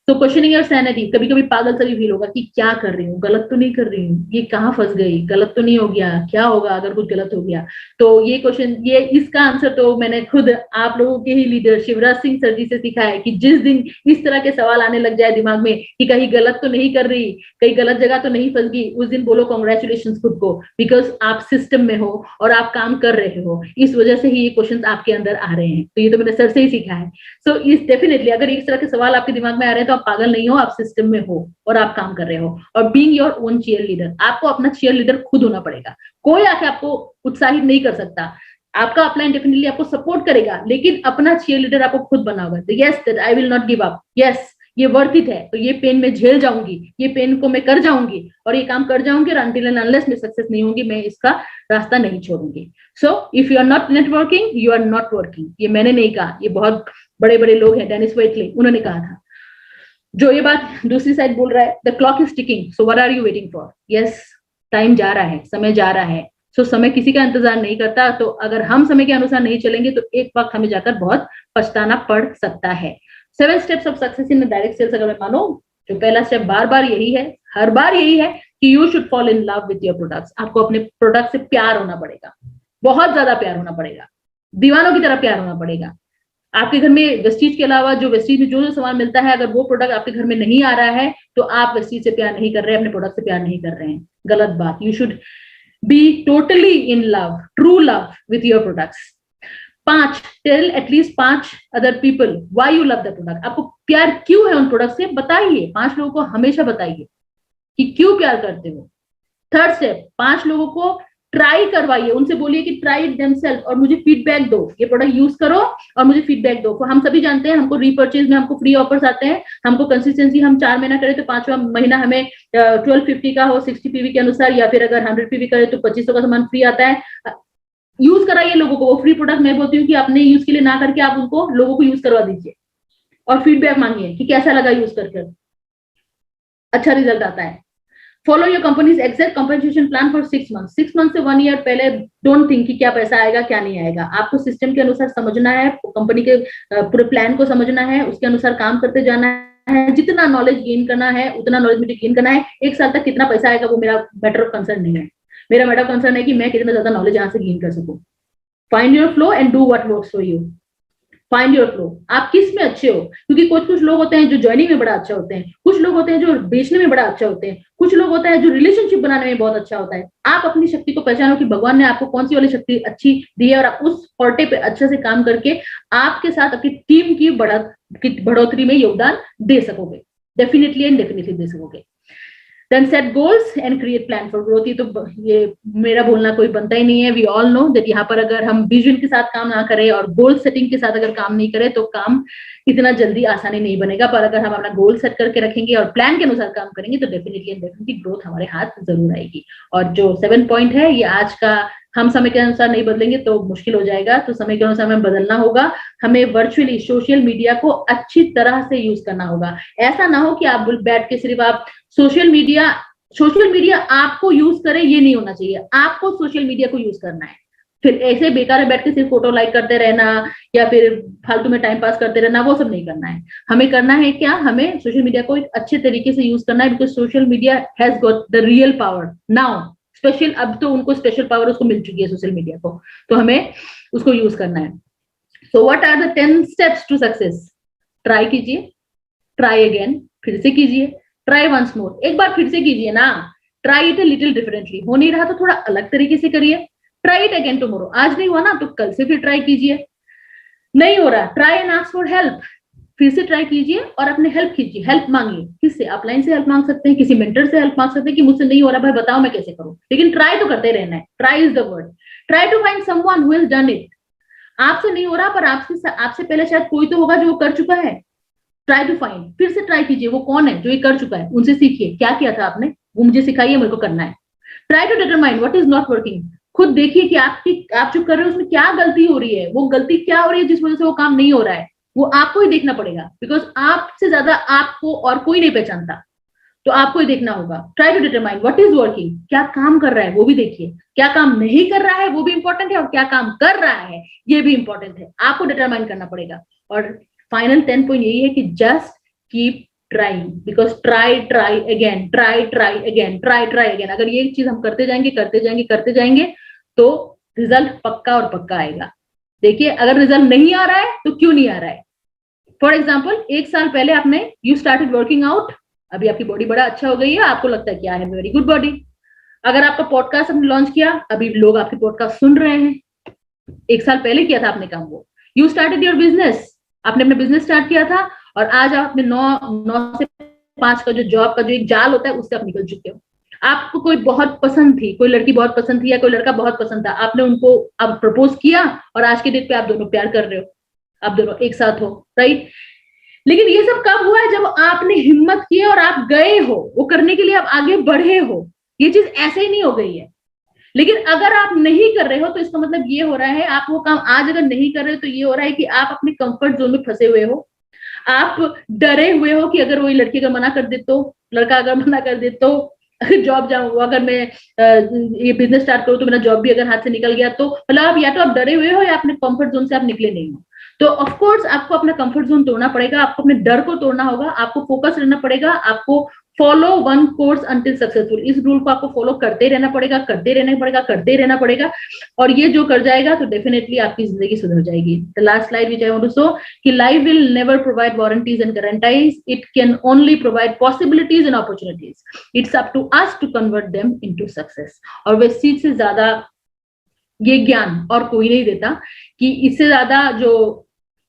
तो क्वेश्चनिंग योर सैनिटी, कभी कभी पागल सा भी फील होगा कि क्या कर रही हूँ, गलत तो नहीं कर रही हूँ, ये कहाँ फंस गई, गलत तो नहीं हो गया, क्या होगा अगर कुछ गलत हो गया। तो ये क्वेश्चन, ये इसका आंसर तो मैंने खुद आप लोगों के ही लीडर शिवराज सिंह सर जी से सीखा है कि जिस दिन इस तरह के सवाल आने लग जाए दिमाग में कि कहीं गलत तो नहीं कर रही, कहीं गलत जगह तो नहीं फंस गई, उस दिन बोलो कांग्रेचुलेशंस खुद को, बिकॉज आप सिस्टम में हो और आप काम कर रहे हो, इस वजह से ही ये क्वेश्चन आपके अंदर आ रहे हैं। तो ये तो मैंने सर से ही सीखा है। सो इस डेफिनेटली अगर इस तरह के सवाल आपके दिमाग में आ रहे हैं तो आप पागल नहीं हो, आप सिस्टम में हो और आप काम कर रहे हो। और being your own cheerleader, आपको अपना चीयर लीडर खुद होना पड़ेगा। कोई आके आपको उत्साहित नहीं कर सकता, आपका अपलाइन डेफिनेटली आपको सपोर्ट करेगा, लेकिन अपना चीयर लीडर आपको खुद बना होगा। Yes that I will not give up, yes ये वर्थ इट है, तो ये पेन में झेल जाऊंगी, ये पेन को मैं कर जाऊंगी और ये काम कर जाऊंगी, और अनटिल एंड अनलेस मैं सक्सेस नहीं होंगी, मैं इसका रास्ता नहीं छोड़ूंगी। So if you are not networking, you are not working. ये मैंने नहीं कहा, ये बहुत बड़े बड़े लोग हैं, डेनिस वेटले, उन्होंने कहा था। जो ये बात दूसरी साइड बोल रहा है, the clock is ticking, so what are you waiting for. Yes, time जा रहा है, समय जा रहा है। सो समय किसी का इंतजार नहीं करता, तो अगर हम समय के अनुसार नहीं चलेंगे तो एक वक्त हमें जाकर बहुत पछताना पड़ सकता है। 7 steps of success in direct sales अगर मैं मानो, तो पहला स्टेप बार बार यही है, हर बार यही है कि you should fall in love with your products. आपको अपने प्रोडक्ट से प्यार होना पड़ेगा, बहुत ज्यादा प्यार होना पड़ेगा, दीवानों की तरह प्यार होना पड़ेगा। आपके घर में वेस्टीज के अलावा जो वेस्टीज में जो सामान मिलता है, अगर वो प्रोडक्ट आपके घर में नहीं आ रहा है तो आप वेस्टीज से प्यार नहीं कर रहे हैं, अपने प्रोडक्ट से प्यार नहीं कर रहे हैं। गलत बात। You should be totally in love, true love with your products. 5, tell at least 5 other people why you love the product. आपको प्यार क्यों है उन प्रोडक्ट से, बताइए। 5 लोगों को हमेशा बताइए कि क्यों प्यार करते हो। 3rd स्टेप, 5 लोगों को ट्राई करवाइए, उनसे बोलिए कि ट्राई देमसेल्फ और मुझे फीडबैक दो, ये प्रोडक्ट यूज करो और मुझे फीडबैक दो। हम सभी जानते हैं हमको रीपर्चेज में हमको फ्री ऑफर्स आते हैं, हमको कंसिस्टेंसी हम 4 महीना करें तो 5वां महीना हमें 1250 का हो 60 पीवी के अनुसार, या फिर अगर 100 पीवी करे तो 2500 का सामान फ्री आता है। यूज कराइए लोगों को वो फ्री प्रोडक्ट। मैं बोलती हूँ कि अपने यूज के लिए ना करके आप उनको लोगों को यूज करवा दीजिए और फीडबैक मांगिए कि कैसा लगा यूज करके, अच्छा रिजल्ट आता है। Follow your companies exact compensation plan for 6 month. 6 month से 1 ईयर पहले डोंट थिंक कि क्या पैसा आएगा क्या नहीं आएगा। आपको सिस्टम के अनुसार समझना है, कंपनी के पूरे प्लान को समझना है, उसके अनुसार काम करते जाना है। जितना नॉलेज गेन करना है उतना नॉलेज मुझे गेन करना है। 1 साल तक कितना पैसा आएगा वो मेरा मैटर ऑफ कंसर्न नहीं है। मेरा मैटर ऑफ कंसर्न है कि मैं कितना ज्यादा नॉलेज यहाँ से गेन कर सकूं। Find your flow and do what works for you. Find your flow, आप किस में अच्छे हो, क्योंकि कुछ लोग होते हैं जो ज्वाइनिंग में बड़ा अच्छा होते हैं, कुछ लोग होते हैं जो बेचने में बड़ा अच्छा होते हैं, कुछ लोग होते हैं जो रिलेशनशिप बनाने में बहुत अच्छा होता है। आप अपनी शक्ति को पहचानो कि भगवान ने आपको कौन सी वाली शक्ति अच्छी दी है और आप उस फॉर्टे पे अच्छे से काम करके आपके साथ अपनी टीम की बढ़ोतरी में योगदान दे सकोगे। डेफिनेटली एंड डेफिनेटली दे सकोगे। Then set goals and create plan for growth। ये मेरा बोलना कोई बनता ही नहीं है। We all know that यहाँ पर अगर हम विजन के साथ काम ना करें और गोल सेटिंग के साथ अगर काम नहीं करें तो काम इतना जल्दी आसानी नहीं बनेगा। पर अगर हम अपना गोल सेट करके रखेंगे और प्लान के अनुसार काम करेंगे तो डेफिनेटली एंड डेफिनेटली ग्रोथ हमारे हाथ जरूर आएगी। और जो 7 पॉइंट है ये आज का, हम समय के अनुसार नहीं बदलेंगे तो मुश्किल हो जाएगा, तो समय के अनुसार हमें बदलना होगा। हमें वर्चुअली सोशल मीडिया को अच्छी तरह से यूज करना होगा। ऐसा ना हो कि आप बैठ के सिर्फ आप सोशल मीडिया आपको यूज करे, ये नहीं होना चाहिए। आपको सोशल मीडिया को यूज करना है। फिर ऐसे बेकार है बैठ के सिर्फ फोटो लाइक करते रहना या फिर फालतू में टाइम पास करते रहना, वो सब नहीं करना है। हमें करना है क्या, हमें सोशल मीडिया को एक अच्छे तरीके से यूज करना है, because social media has got the real power now. Special अब तो उनको स्पेशल पावर उसको मिल चुकी है सोशल मीडिया को, तो हमें उसको यूज करना है। So what are the 10 steps to success? Try कीजिए, ट्राई अगेन, फिर से कीजिए, ट्राई वंस मोर, एक बार फिर से कीजिए ना। Try it a little differently, हो नहीं रहा तो थोड़ा अलग तरीके से करिए। ट्राई इट अगेन टुमारो, आज नहीं हुआ ना तो कल से फिर ट्राई कीजिए। नहीं हो रहा, try and ask for help, फिर से ट्राई कीजिए और अपने हेल्प कीजिए। हेल्प मांगिए, किससे? अपलाइन से हेल्प मांग सकते हैं, किसी मेंटर से हेल्प मांग सकते हैं कि मुझसे नहीं हो रहा भाई बताओ मैं कैसे करूं, लेकिन ट्राई तो करते रहना है। Try is the word. Try to find someone who has done it. आपसे नहीं हो रहा पर आपसे पहले शायद कोई तो होगा जो वो कर चुका है। ट्राई टू फाइंड, फिर से ट्राई कीजिए वो कौन है जो ये कर चुका है, उनसे सीखिए क्या किया था आपने, वो मुझे सिखाइए, मेरे को करना है। Try to determine what is not working. खुद देखिए कि आप जो कर रहे हो उसमें क्या गलती हो रही है, वो गलती क्या हो रही है जिस वजह से वो काम नहीं हो रहा है, वो आपको ही देखना पड़ेगा। बिकॉज आपसे ज्यादा आपको और कोई नहीं पहचानता, तो आपको ही देखना होगा। Try to determine what is working, क्या काम कर रहा है वो भी देखिए, क्या काम नहीं कर रहा है वो भी इंपॉर्टेंट है और क्या काम कर रहा है ये भी इंपॉर्टेंट है, आपको डिटरमाइन करना पड़ेगा। और फाइनल 10 पॉइंट यही है कि just keep trying, because try again, try again. अगर ये चीज हम करते जाएंगे तो रिजल्ट पक्का और पक्का आएगा। देखिए अगर रिजल्ट नहीं आ रहा है तो क्यों नहीं आ रहा है। फॉर एग्जाम्पल 1 साल पहले आपने यू स्टार्टेड वर्किंग आउट, अभी आपकी बॉडी बड़ा अच्छा हो गई है, आपको लगता है क्या है वेरी गुड बॉडी। अगर आपका पॉडकास्ट आपने लॉन्च किया, अभी लोग आपके पॉडकास्ट सुन रहे हैं, 1 साल पहले किया था आपने काम वो। यू स्टार्टेड योर बिजनेस, आपने अपना बिजनेस स्टार्ट किया था और आज आप अपने 9 से 5 का जो जॉब का जो एक जाल होता है उससे आप निकल चुके हो। आपको कोई बहुत पसंद थी, कोई लड़की बहुत पसंद थी या कोई लड़का बहुत पसंद था, आपने उनको अब प्रपोज किया और आज के डेट पे आप दोनों प्यार कर रहे हो, आप दोनों एक साथ हो, राइट। लेकिन ये सब कब हुआ है? जब आपने हिम्मत की और आप गए हो वो करने के लिए, आप आगे बढ़े हो। ये चीज ऐसे ही नहीं हो गई है। लेकिन अगर आप नहीं कर रहे हो तो इसका मतलब ये हो रहा है, आप वो काम आज अगर नहीं कर रहे हो तो ये हो रहा है कि आप अपने कंफर्ट जोन में फंसे हुए हो। आप डरे हुए हो कि अगर वही लड़की अगर मना कर दे तो, लड़का अगर मना कर दे तो, जॉब जाऊँ, अगर मैं ये बिजनेस स्टार्ट करूँ तो मेरा जॉब भी अगर हाथ से निकल गया तो मतलब आप या तो आप डरे हुए हो या अपने कंफर्ट जोन से आप निकले नहीं हो। तो ऑफ कोर्स आपको अपना कंफर्ट जोन तोड़ना पड़ेगा, आपको अपने डर को तोड़ना होगा, आपको फोकस रहना पड़ेगा, आपको follow one course until successful, इस रूल को आपको फॉलो करते रहना पड़ेगा, करते रहना पड़ेगा, करते रहना पड़ेगा। और ये जो कर जाएगा तो डेफिनेटली आपकी जिंदगी सुधर जाएगी। The last slide which I want to show कि life will never provide warranties and guarantees, it can only provide possibilities and opportunities, it's up to us to convert them into success. और वह चीज से ज्यादा ये ज्ञान और कोई नहीं देता कि इससे ज्यादा जो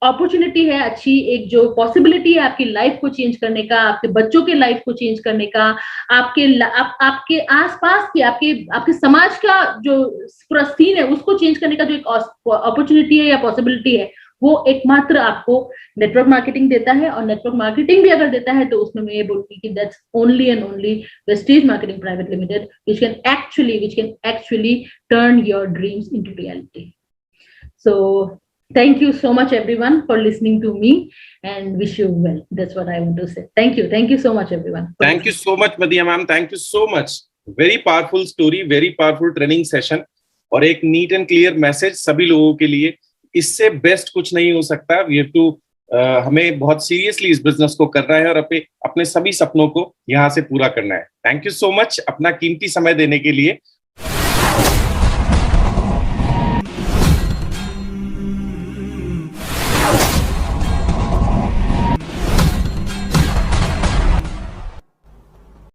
अपॉर्चुनिटी है अच्छी, एक जो पॉसिबिलिटी है आपकी लाइफ को चेंज करने का, आपके बच्चों के लाइफ को चेंज करने का, आपके आसपास की आपके समाज का जो पूरा सीन है उसको चेंज करने का जो एक अपॉर्चुनिटी है या पॉसिबिलिटी है, वो एकमात्र आपको नेटवर्क मार्केटिंग देता है। और नेटवर्क मार्केटिंग भी अगर देता है तो उसमें मैं ये बोलूंगी कि that's only and only Vestige marketing private limited which can actually turn your dreams into reality. So thank you so much everyone for listening to me and wish you well. That's what I want to say. Thank you so much everyone. Thank you so much Madhiya ma'am, thank you so much. Very powerful story, very powerful training session और एक neat and clear message सभी लोगों के लिए। इससे best कुछ नहीं हो सकता। वी हैव टू हमें बहुत सीरियसली इस बिजनेस को करना है और अपने सभी सपनों को यहाँ से पूरा करना है। थैंक यू सो मच अपना कीमती समय देने के लिए।